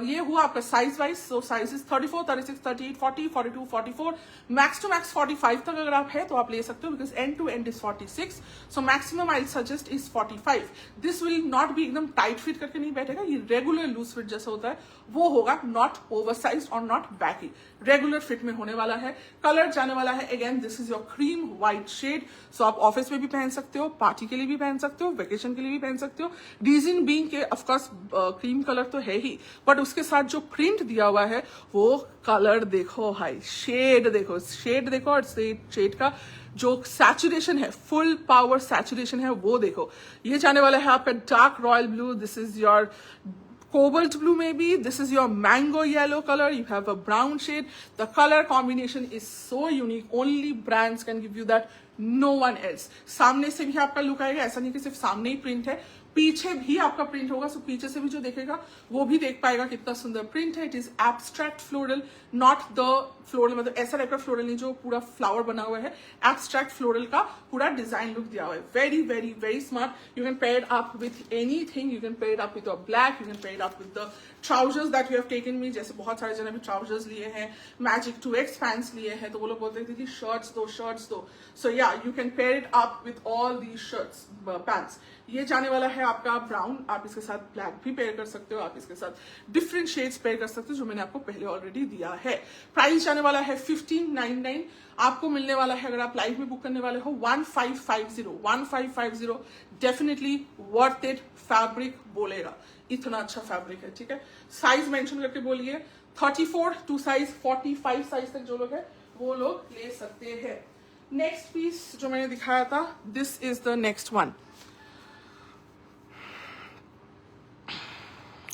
ये हुआ आपका size wise. So size is 34, 36, 38, 40, 42, 44, max to max 45 तक अगर आप है तो आप ले सकते हो, because end to end is 46। So maximum I suggest is 45। This will not be एकदम टाइट फिट करके नहीं बैठेगा, ये रेगुलर लूज फिट जैसा होता है वो होगा, नॉट ओवरसाइज और नॉट बैगी, रेगुलर फिट में होने वाला है। कलर जाने वाला है again, this is your cream white shade. So आप ऑफिस में भी पहन सकते हो, पार्टी के लिए भी पहन सकते हो, वेकेशन के लिए भी पहन सकते हो। रीजन बीइंग के ऑफकोर्स क्रीम कलर तो है ही, बट उसके साथ जो प्रिंट दिया हुआ है वो कलर देखो, हाई शेड देखो, शेड देखो, और शेड का जो सैचुरेशन है, फुल पावर सैचुरेशन है वो देखो। ये जाने वाला है आपका dark royal blue, this is your cobalt blue maybe, this is your mango yellow color, you have a brown shade. The color combination is so unique, only brands can give you that, no one else. सामने से भी आपका look आएगा, ऐसा नहीं कि सिर्फ सामने ही प्रिंट है, पीछे भी आपका प्रिंट होगा। सो पीछे से भी जो देखेगा वो भी देख पाएगा कितना सुंदर प्रिंट है। It is abstract floral, not the floral, मतलब ऐसा टाइप का फ्लोरल नहीं जो पूरा फ्लावर बना हुआ है, एब्स्ट्रैक्ट फ्लोरल का पूरा डिजाइन लुक दिया हुआ है। Very very very smart. You can pair it up with anything, you can pair it up with a black, you can pair it up with the trousers that you have taken me. जैसे बहुत सारे जने भी trousers लिए हैं, magic 2X pants लिए हैं, तो वो लोग बोलते थे कि शर्ट्स दो। सो या, you can pair it up with all the shirts pants. ये जाने वाला है आपका ब्राउन, आप इसके साथ ब्लैक भी पेयर कर सकते हो, आप इसके साथ डिफरेंट शेड्स पेयर कर सकते हो, जो मैंने आपको पहले ऑलरेडी दिया है। प्राइस जाने वाला है 1599, आपको मिलने वाला है अगर आप लाइव में बुक करने वाले हो 1550। डेफिनेटली वर्थ इट, फैब्रिक बोलेगा, इतना अच्छा फैब्रिक है, ठीक है। साइज मेंशन करके बोलिए, 34 टू साइज 45 साइज तक जो लोग है वो लोग ले सकते हैं। नेक्स्ट पीस जो मैंने दिखाया था, this is the next one.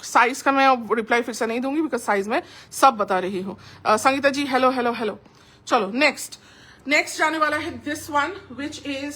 Size का मैं अब रिप्लाई फिर से नहीं दूंगी, बिकॉज साइज में सब बता रही हूँ। Sangeeta ji hello hello hello. चलो नेक्स्ट जाने वाला है this one which is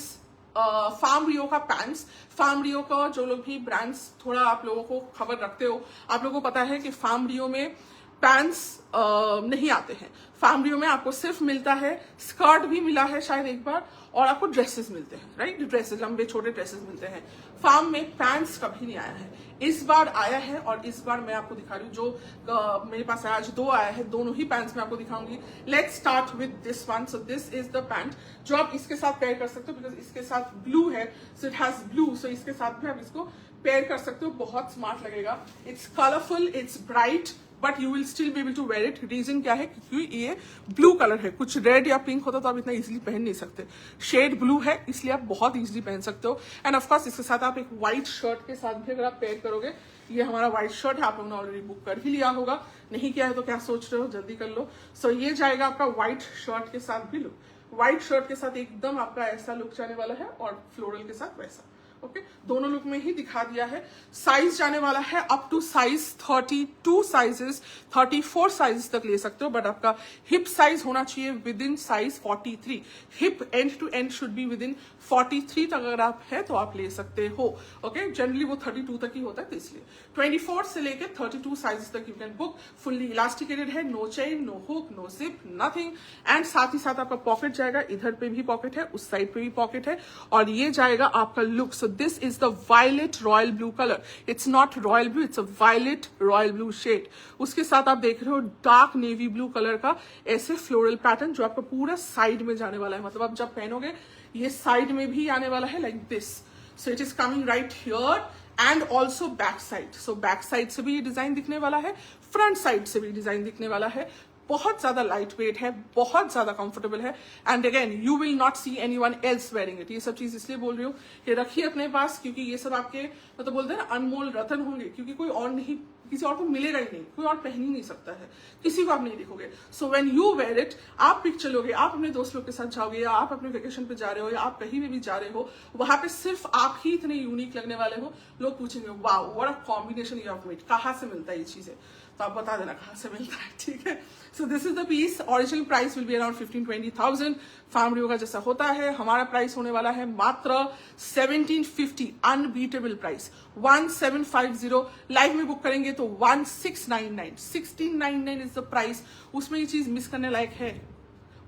Farm Rio का पैंट्स। फार्म रियो का जो लोग भी ब्रांड्स थोड़ा आप लोगों को खबर रखते हो, आप लोगों को पता है कि फार्म रियो में पैंट्स नहीं आते हैं। फैमिलियों में आपको सिर्फ मिलता है, स्कर्ट भी मिला है शायद एक बार, और आपको ड्रेसेस मिलते हैं, राइट? ड्रेसेस, लंबे छोटे ड्रेसेस मिलते हैं। फार्म में पैंट्स कभी नहीं आया है, इस बार आया है, और इस बार मैं आपको दिखा रही हूँ। जो मेरे पास आज 2 आया है, दोनों ही पैंट्स मैं आपको दिखाऊंगी। Let's start with this one. So this is the pant जो आप इसके साथ पेयर कर सकते हो, बिकॉज इसके साथ ब्लू है, सो इट हैज ब्लू, सो इसके साथ भी आप इसको पेयर कर सकते हो, बहुत स्मार्ट लगेगा। It's colourful, it's bright, but you will still be able to wear it. Reason क्या है? क्योंकि ये ब्लू कलर है, कुछ रेड या पिंक होता तो आप इतना इजीली पहन नहीं सकते। शेड ब्लू है, इसलिए आप बहुत इजीली पहन सकते हो। एंड ऑफकोर्स इसके साथ आप एक व्हाइट शर्ट के साथ भी अगर आप पेयर करोगे, ये हमारा व्हाइट शर्ट है, आप लोगों ने ऑलरेडी बुक कर ही लिया होगा, नहीं किया है तो क्या सोच रहे हो, जल्दी कर लो। सो ये जाएगा आपका व्हाइट शर्ट के साथ भी लुक, व्हाइट शर्ट के साथ एकदम आपका ऐसा लुक जाने वाला है, और फ्लोरल के साथ वैसा। ओके, दोनों लुक में ही दिखा दिया है। साइज जाने वाला है up to size 32 sizes, 34 size तक ले सकते हो, बट आपका हिप साइज होना चाहिए within size 43। Hip end to end should be within 43 तक अगर आप है तो आप ले सकते हो। ओके, जनरली वो 32 तक ही होता है, तो इसलिए 24 से लेके 32 साइज तक you can book. Fully elasticated है, no chain, no hook, no zip, nothing. And साथ ही साथ आपका पॉकेट जाएगा, इधर पे भी पॉकेट है, उस साइड पे भी पॉकेट है, और ये जाएगा आपका look. So this is the violet royal blue color. It's not royal blue, it's a violet royal blue shade. उसके साथ आप देख रहे हो डार्क नेवी ब्लू कलर का ऐसे फ्लोरल पैटर्न जो आपका पूरा साइड में जाने वाला है, मतलब आप जब पहनोगे ये साइड में भी आने वाला है, like this. So it is coming right here and also back side. So back side से भी ये डिजाइन दिखने वाला है, फ्रंट साइड से भी डिजाइन दिखने वाला है। बहुत ज्यादा लाइट वेट है, बहुत ज्यादा कंफर्टेबल है, and again you will not see anyone else wearing it. ये सब चीज इसलिए बोल रही हूँ, ये रखिए अपने पास, क्योंकि ये सब आपके मतलब बोलते हैं ना अनमोल रतन होंगे, क्योंकि कोई और नहीं, किसी और को मिलेगा ही नहीं, कोई और पहन ही नहीं सकता है, किसी को आप नहीं देखोगे। So when you wear it, आप पिक चलोगे, आप अपने दोस्त लोग के साथ जाओगे, या आप अपने वेकेशन पे जा रहे हो, या आप कहीं पे भी जा रहे हो, वहां पे सिर्फ आप ही इतने यूनिक लगने वाले हो। लोग पूछेंगे wow what a combination you have made, कहाँ से मिलता है ये चीजें, तो आप बता देना कहाँ से मिलता है, ठीक है। So this is the piece. Original price will be around 15-20,000। फैमिलियों का जैसा होता है, हमारा प्राइस होने वाला है मात्र 1750, अनबीटेबल प्राइस 1750। लाइव में बुक करेंगे तो 1699, 1699 इज द प्राइस। उसमें ये चीज मिस करने लायक है,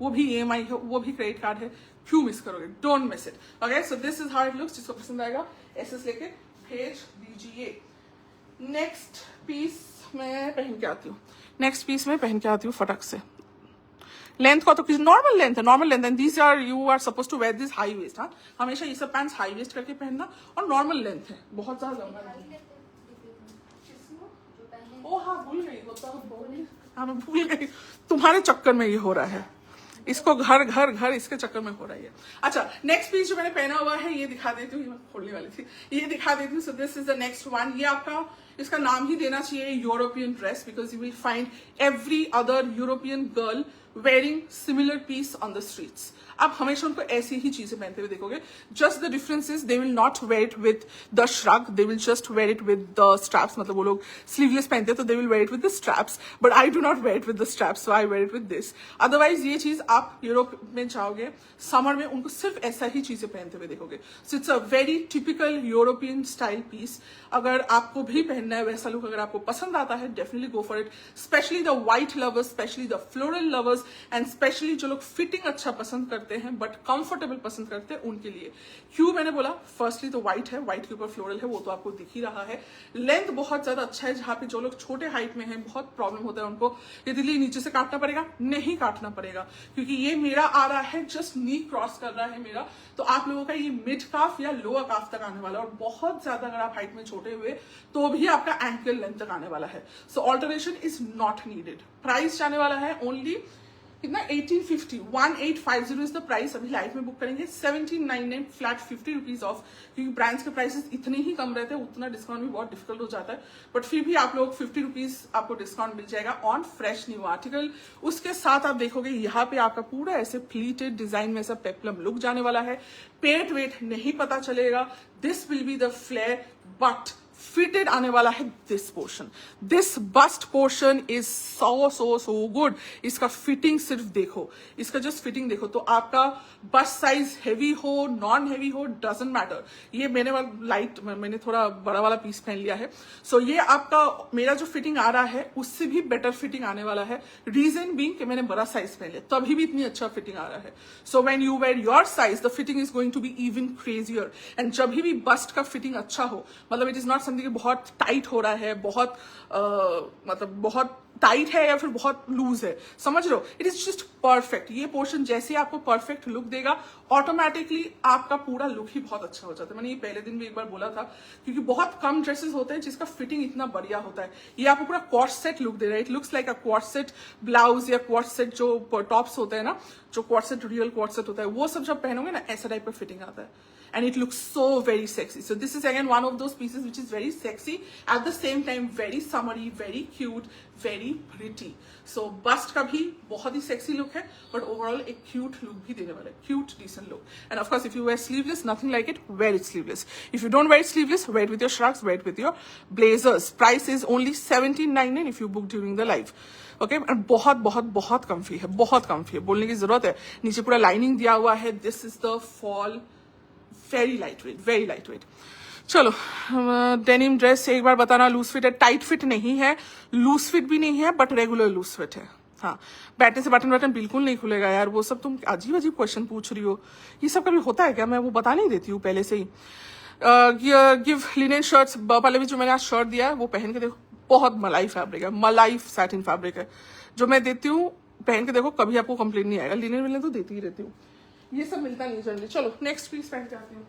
वो भी EMI है, वो भी क्रेडिट कार्ड है, क्यों मिस करोगे? Don't miss it. Okay, so this is how it looks. जिसको पसंद आएगा एसएस लेके भेज दीजिए। नेक्स्ट पीस मैं पहन के आती हूँ, नेक्स्ट पीस में पहन के आती हूँ फटक से। लेंथ का तो किसी नॉर्मल लेंथ है, normal length, and these are you are suppose to wear this high waist. हाँ, हमेशा ये सब पैंट्स हाई वेस्ट करके पहनना, और नॉर्मल लेंथ है, बहुत ज्यादा लंबा नहीं। ओ हाँ, भूल गई, हाँ मैं भूल गई, तुम्हारे चक्कर में ये हो रहा है, इसको घर घर घर इसके चक्कर में हो रही है। अच्छा, नेक्स्ट पीस जो मैंने पहना हुआ है ये दिखा देती हूँ, ये मैं खोलने वाली थी, ये दिखा देती हूँ। So this is the next one. ये आपका, इसका नाम ही देना चाहिए European dress, because you will find every other European girl wearing similar piece on the streets. आप हमेशा उनको ऐसी ही चीजें पहनते हुए देखोगे। Just the difference is they will not wear it with the shrug, they will just wear it with the straps. मतलब वो लोग स्लीवलेस पहनते हैं तो they will wear it with the straps, but I do not wear it with the straps, so I wear it with this. Otherwise ये चीज आप Europe में जाओगे समर में, उनको सिर्फ ऐसा ही चीजें पहनते हुए देखोगे। So it's a very typical European style piece. अगर आपको भी पहनना है वैसा लुक, अगर आपको पसंद आता है, definitely go for it. Specially the white lovers, specially the floral lovers, and specially जो लोग फिटिंग अच्छा पसंद करते हैं बट कंफर्टेबल पसंद करते हैं, उनके लिए। क्यों मैंने बोला, फर्स्टली तो व्हाइट है, व्हाइट के ऊपर फ्लोरल है, वो तो आपको दिख ही रहा है। लेंथ बहुत ज्यादा अच्छा है, जहां पे जो लोग छोटे हाइट में हैं बहुत प्रॉब्लम होता है उनको, यदि नीचे से काटना पड़ेगा, नहीं काटना पड़ेगा, क्योंकि ये मेरा आ रहा है जस्ट नी क्रॉस कर रहा है मेरा, तो आप लोगों का ये मिड काफ या लोअर काफ तक आने वाला है, और बहुत ज्यादा अगर आप हाइट में छोटे हुए तो भी आपका एंकल लेंथ तक आने वाला है। So alteration is not needed. Price जाने वाला है ओनली कितना, 1850, 1850 इज द प्राइस। अभी लाइव में बुक करेंगे 1799, फ्लैट 50 रुपीज ऑफ, क्योंकि ब्रांड्स के प्राइसेस इतने ही कम रहते हैं, उतना डिस्काउंट भी बहुत डिफिकल्ट हो जाता है, बट फिर भी आप लोग 50 रुपीज आपको डिस्काउंट मिल जाएगा ऑन फ्रेश न्यू आर्टिकल। उसके साथ आप देखोगे यहाँ पे आपका पूरा ऐसे प्लीटेड डिजाइन में ऐसा पेप्लम लुक जाने वाला है। पेट वेट नहीं पता चलेगा, this will be the flare, but fitted आने वाला है this portion. This bust portion is so good. इसका फिटिंग सिर्फ देखो, इसका जस्ट फिटिंग देखो, तो आपका बस्ट साइज हेवी हो नॉन हेवी हो डजंट मैटर। ये मैंने थोड़ा बड़ा वाला पीस पहन लिया है, सो ये आपका मेरा जो फिटिंग आ रहा है उससे भी बेटर फिटिंग आने वाला है। रीजन बीइंग कि मैंने बड़ा साइज पहन लिया, तभी भी इतनी अच्छा फिटिंग आ रहा है। So when you wear your size the fitting is going to be even crazier. And जब भी बस्ट का फिटिंग अच्छा हो, मतलब इट इज नॉट समथिंग बहुत टाइट हो रहा है, बहुत मतलब बहुत टाइट है या फिर बहुत लूज है, समझ रहे हो, इट इज जस्ट परफेक्ट। ये पोर्शन जैसे आपको परफेक्ट लुक देगा, ऑटोमेटिकली आपका पूरा लुक ही बहुत अच्छा हो जाता है। मैंने ये पहले दिन भी एक बार बोला था, क्योंकि बहुत कम ड्रेसेस होते हैं जिसका फिटिंग इतना बढ़िया होता है। ये आपको पूरा कॉर्सेट लुक दे रहा है। It looks like a corset blouse या कॉर्सेट जो टॉप्स होते हैं ना, जो कॉर्सेट रियल कॉर्सेट होता है, वो सब जब पहनोगे ना ऐसा टाइप का फिटिंग आता है। And it looks so very sexy. So this is again one of those pieces which is very sexy, at the same time very summery, very cute, very pretty. So bust का भी बहुत ही sexy look है, but overall एक cute look भी देने वाला है, cute decent look. And of course if you wear sleeveless, nothing like it, wear it sleeveless. If you don't wear it sleeveless, wear it with your shrugs, wear it with your blazers. Price is only 17.99 if you book during the live. Okay, और बहुत बहुत बहुत comfy है, बहुत comfy है, बोलने की जरूरत है। नीचे पूरा लाइनिंग दिया हुआ है। This is the fall, very light weight, very light weight. चलो, डेनिम ड्रेस एक बार बताना, लूज फिट है, टाइट फिट नहीं है, लूज फिट भी नहीं है, बट रेगुलर लूज फिट है। हाँ, बैठने से बटन बिल्कुल नहीं खुलेगा यार। वो सब तुम अजीब अजीब क्वेश्चन पूछ रही हो, ये सब कभी होता है क्या? मैं वो बता नहीं देती हूँ पहले से ही। गिव लिनेन शर्ट्स, पहले भी जो मैंने आज शर्ट दिया है वो पहन के देखो, बहुत मलाई फैब्रिक है, मलाई सैटिन फैब्रिक है जो मैं देती हूँ। पहन के देखो, कभी आपको कंप्लेन नहीं आएगा। लिनेन विलेन तो देती ही रहती हूँ, ये सब मिलता नहीं जल्दी। चलो नेक्स्ट पीस पहन के आती हूँ।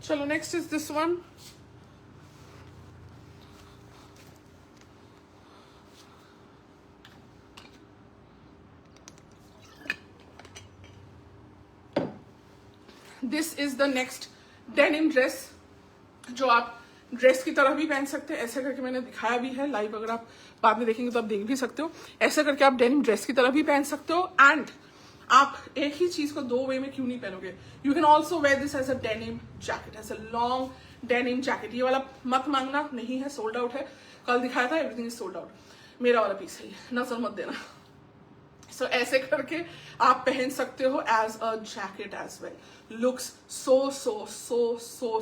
चलो next is this one. This is the next denim dress, जो आप ड्रेस की तरह भी पहन सकते हैं। ऐसे करके मैंने दिखाया भी है लाइव, अगर आप बाद में देखेंगे तो आप देख भी सकते हो। ऐसे करके आप डेनिम ड्रेस की तरह भी पहन सकते हो। एंड आप एक ही चीज को दो वे में क्यों नहीं पहनोगे? You can also wear this as a denim jacket, as a long denim jacket. ये वाला मत मांगना, नहीं है, सोल्ड आउट है। कल दिखाया था, एवरीथिंग इज सोल्ड आउट। मेरा वाला पीस है, नजर मत देना। सो ऐसे करके आप पहन सकते हो as a jacket as well. Looks so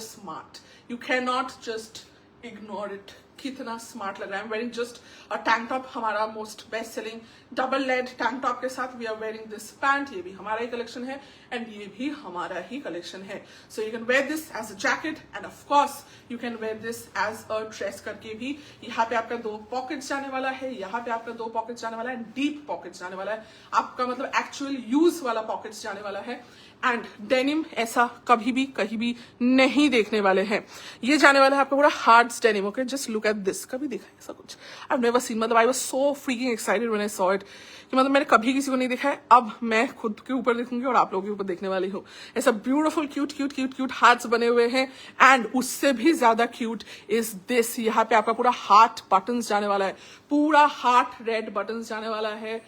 smart, you can not just ignore it. कितना स्मार्ट लग रहा है। Wearing just a tank top, हमारा most best selling double led tank top के साथ we are wearing this pant. ये भी हमारा ही कलेक्शन है एंड ये भी हमारा ही कलेक्शन है। So you can wear this as a jacket and of course you can wear this as a dress करके भी। यहाँ पे आपका 2 पॉकेट्स जाने वाला है, यहाँ पे आपका 2 पॉकेट्स जाने वाला है, डीप पॉकेट्स जाने वाला है, आपका मतलब एक्चुअल यूज वाला पॉकेट्स जाने वाला है। एंड डेनिम ऐसा कभी भी कहीं भी नहीं देखने वाले हैं। ये जाने वाला है आपका पूरा hard denim. Okay, just look at this. कभी देखा है ऐसा कुछ? I have never seen. मतलब I was so freaking excited when I saw it, कि मतलब मैंने कभी किसी को नहीं देखा है। अब मैं खुद के ऊपर देखूंगी और आप लोगों के ऊपर देखने वाली हूँ। ऐसा ब्यूटीफुल क्यूट हार्ट्स बने हुए हैं। एंड उससे भी ज्यादा क्यूट इज दिस। यहाँ पे आपका पूरा हार्ट बटन्स जाने वाला है, पूरा हार्ट रेड बटन्स जाने वाला है।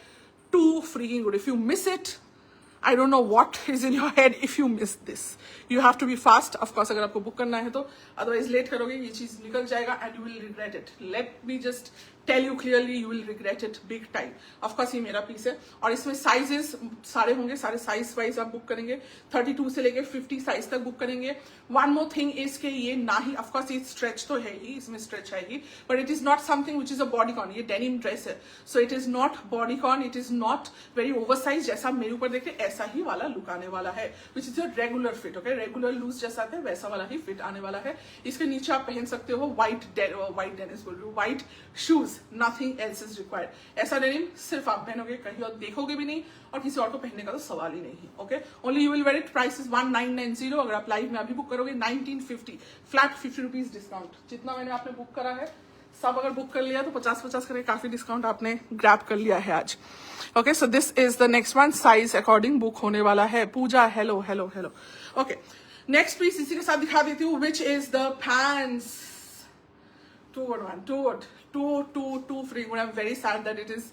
Too freaking good. If you miss it, I don't know what is in your head if you miss this. You have to be fast. Of course, अगर आपको book करना है तो, otherwise लेट करोगे ये चीज निकल जाएगा and you will regret it. Let me just tell you clearly, you will regret it big time. Of course ये मेरा पीस है और इसमें साइजेस सारे होंगे, सारे साइज वाइज आप बुक करेंगे, 32 से लेके 50 साइज तक बुक करेंगे. One more thing is कि ये ना ही, of course ये स्ट्रेच तो है ही, इसमें स्ट्रेच है ही, but it is not something which is a bodycon. ये डेनिम ड्रेस है, so it is not bodycon, it is not very oversized. जैसा मेरे ऊपर देखते ऐसा ही वाला लुक आने वाला है, which is a regular fit. Okay, regular loose जैसा आता है वैसा वाला ही फिट आने वाला है. इसके नीचे आप पहन सकते हो व्हाइट डेनिस बोल रही हूँ, white shoes, nothing else is required. ऐसा डेनिम सिर्फ आप पहनोगे, कहीं और देखोगे भी नहीं और किसी और को पहनने का तो सवाल ही नहीं है. Okay, only you will wear it. Price is 1990. अगर आप लाइव में अभी बुक करोगे 1950, फ्लैट 50 रुपीज डिस्काउंट. जितना मैंने आपने बुक करा है सब अगर बुक कर लिया तो 50-50 करके काफी डिस्काउंट आपने ग्रैब कर लिया है आज. Okay, so this is the next one. Size according book होने वाला है. Pooja hello hello hello. Okay, next piece इसी के साथ दिखा देती हूँ, which is the pants. Too free. I am very sad that it is,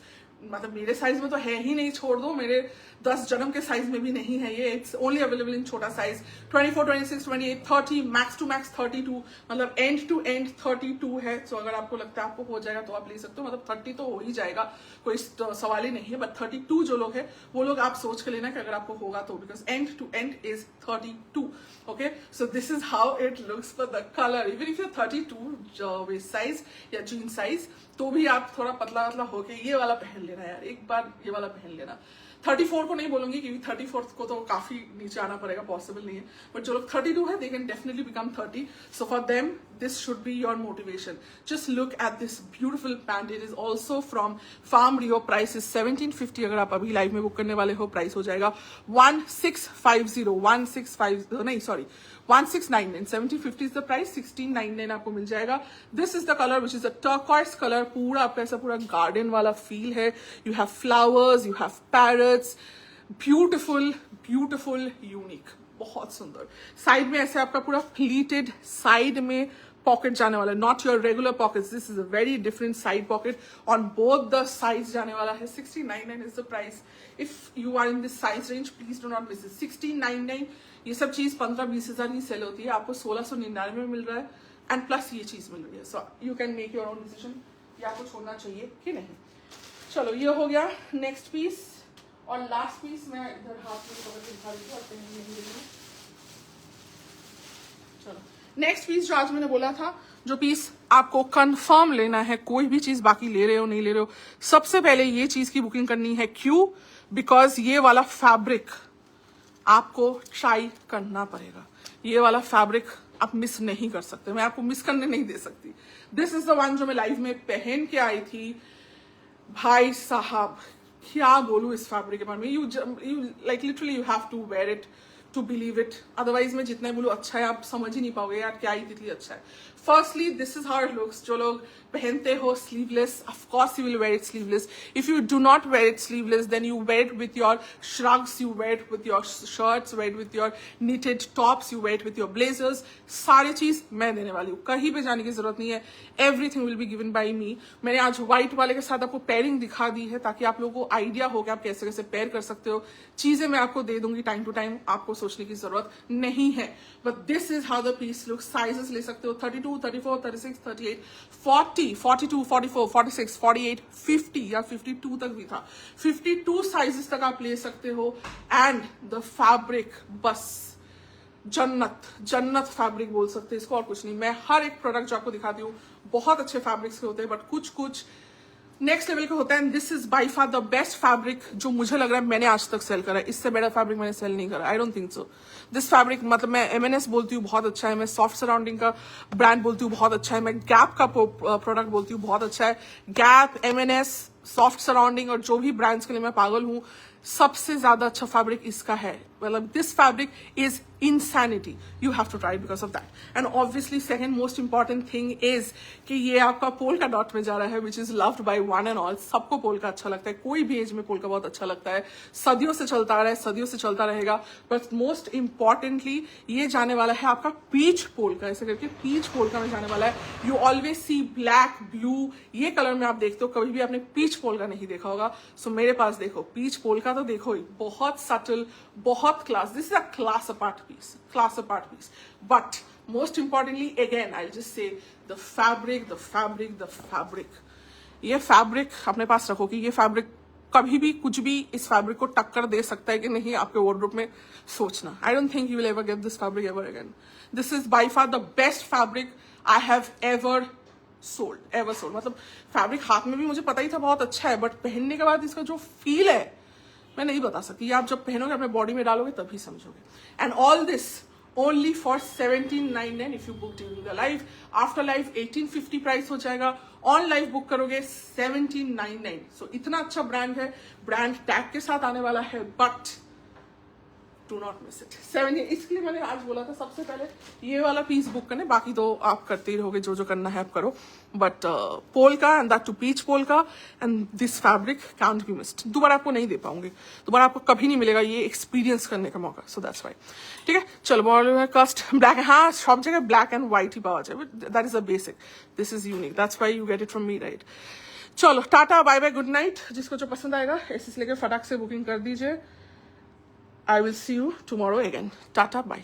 मतलब मेरे साइज में तो है ही नहीं, छोड़ दो, मेरे 10 जन्म के साइज में भी नहीं है ये. इट्स ओनली अवेलेबल इन छोटा साइज 24, 26, 28, 30, मैक्स टू मैक्स 32, मतलब एंड टू एंड 32 है. सो अगर आपको लगता है आपको हो जाएगा तो आप ले सकते हो, मतलब 30 तो हो ही जाएगा, कोई सवाल ही नहीं है. बट 32 जो लोग हैं वो लोग आप सोच के लेना कि अगर आपको होगा तो, because end to end is 32. Okay, so this is how it looks for the colour. Even if you 32 waist size या जीन साइज, तो भी आप थोड़ा पतला पतला होके ये वाला पहन लेना यार, एक बार ये वाला पहन लेना. 34 को नहीं बोलूंगी क्योंकि 34 को तो काफी नीचे आना पड़ेगा, पॉसिबल नहीं है. बट जो लोग 32 है, they can definitely become 30. So for them this should be your motivation. Just look at this beautiful pant. It is also from Farm Rio. Price is 1750. अगर आप अभी लाइव में बुक करने वाले हो, प्राइस हो जाएगा 1699. 1750 इज द प्राइस, 1699 आपको मिल जाएगा. This is the colour which is a turquoise colour. पूरा आपका ऐसा पूरा गार्डन वाला फील है. You have flowers, you have parrots. Beautiful beautiful unique, बहुत सुंदर. साइड में ऐसे आपका पूरा प्लीटेड साइड में पॉकेट जाने वाला है, not your regular pocket. This is a very different side pocket on both the sides जाने वाला है. 1699 is the price. If you are in this size range, please do not miss it. 1699. ये सब चीज 15-20 हजार ही सेल होती है, आपको 1699 में मिल रहा है एंड प्लस ये चीज मिल रही है. So you can make your own decision, ये आपको छोड़ना चाहिए कि नहीं. चलो, ये हो गया नेक्स्ट पीस. और लास्ट पीस मैं इधर हाथ में पकड़ के दिखा देती हूँ. चलो, नेक्स्ट पीस जो आज मैंने बोला था, जो पीस आपको कंफर्म लेना है, कोई भी चीज बाकी ले रहे हो नहीं ले रहे हो, सबसे पहले ये चीज की बुकिंग करनी है. क्यों? बिकॉज ये वाला फैब्रिक आपको ट्राई करना पड़ेगा. ये वाला फैब्रिक आप मिस नहीं कर सकते, मैं आपको मिस करने नहीं दे सकती. दिस इज द वन जो मैं लाइव में पहन के आई थी. भाई साहब, क्या बोलूं इस फैब्रिक के बारे में. You like literally you have to wear it to believe it. Otherwise मैं जितना बोलूं अच्छा है, आप समझ ही नहीं पाओगे यार क्या ही तितली अच्छा है. Firstly this is how it looks. जो लोग पहनते हो sleeveless, off course you will wear it sleeveless. If you do not wear it sleeveless, then you wear it with your shrugs, you wear it with your shirts, wear it with your knitted tops, you wear it with your blazers. सारी चीज मैं देने वाली हूँ, कहीं पे जाने की जरूरत नहीं है. Everything will be given by me. मैंने आज व्हाइट वाले के साथ आपको पेयरिंग दिखा दी है ताकि आप लोगों को आइडिया हो कि आप कैसे कैसे पेयर कर सकते हो. चीजें मैं आपको दे दूंगी टाइम टू टाइम, आपको सोचने की जरूरत नहीं है. But this is how the piece look. Sizes ले सकते हो 32, 34, 36, 38, 40, 42, 44, 46, 48, 50 या 52 तक भी था. 52 साइजेस तक आप ले सकते हो. एंड द फैब्रिक, बस जन्नत फैब्रिक बोल सकते हैं इसको, और कुछ नहीं. मैं हर एक प्रोडक्ट जो आपको दिखाती हूँ बहुत अच्छे फैब्रिक्स के होते हैं, बट कुछ नेक्स्ट लेवल के होता है. And this is by far the best fabric जो मुझे लग रहा है मैंने आज तक सेल करा है. इससे बेटर फैब्रिक मैंने सेल नहीं करा. आई don't think so. This fabric, मतलब मैं M&S बोलती हूँ बहुत अच्छा है, मैं सॉफ्ट सराउंडिंग का ब्रांड बोलती हूँ बहुत अच्छा है, मैं गैप का प्रोडक्ट बोलती हूँ बहुत अच्छा है. गैप, M&S, सॉफ्ट सराउंडिंग और जो भी ब्रांड्स के लिए मैं पागल हूँ, सबसे ज्यादा अच्छा फैब्रिक इसका है. मतलब this fabric is insanity. You have to try it because of that. And obviously second most important thing is कि ये आपका पोल्का डॉट में जा रहा है, which is loved by one and all. सबको पोल्का अच्छा लगता है, कोई भी एज में पोल्का बहुत अच्छा लगता है. सदियों से चलता आ रहा है, सदियों से चलता रहेगा. बट मोस्ट इंपॉर्टेंटली ये जाने वाला है आपका पीच पोल्का, ऐसे करके पीच पोल्का में जाने वाला है. You always see black, blue, ये कलर में आप देखते हो, कभी भी आपने पीच पीच पोल्का नहीं देखा होगा, सो मेरे पास देखो पीच पोल्का तो देखो ही, बहुत सटल, बहुत class, this is a class apart piece, but most importantly again I just say the fabric, ये फैब्रिक अपने पास रखो कि ये फैब्रिक कभी भी कुछ भी इस फैब्रिक को टक्कर दे सकता है कि नहीं, आपके वार्डरोब में सोचना। आई don't think you will ever get this fabric ever again. This is by far the best fabric I have ever sold. मतलब फैब्रिक हाथ में भी मुझे पता ही था बहुत अच्छा है, बट पहनने के बाद इसका जो फील है मैं नहीं बता सकती। ये आप जब पहनोगे अपने बॉडी में डालोगे तभी समझोगे। And all this only for 1799 if you book during the live. After live 1850 price हो जाएगा, ऑन लाइव बुक करोगे 1799। सो इतना अच्छा ब्रांड है, ब्रांड टैग के साथ आने वाला है, but do not miss it. 7 इसलिए मैंने आज बोला था सबसे पहले ये वाला पीस बुक करने, बाकी तो आप करते ही रहोगे, जो जो करना है आप करो, but polka and that too peach polka and this fabric can't be missed. दोबारा आपको नहीं दे पाऊंगे, दोबारा आपको कभी नहीं मिलेगा ये एक्सपीरियंस करने का मौका, सो दैट्स वाई। ठीक है, चलो बॉर्डर कस्ट ब्लैक, हाँ सब जगह ब्लैक एंड व्हाइट ही पावा जाए, that is a basic, this is unique, that's why you get it from me, right. चलो tata bye bye, good night. जिसको जो पसंद आएगा ऐसे लेकर फटाक से बुकिंग कर दीजिए। I will see you tomorrow again. Tata, bye.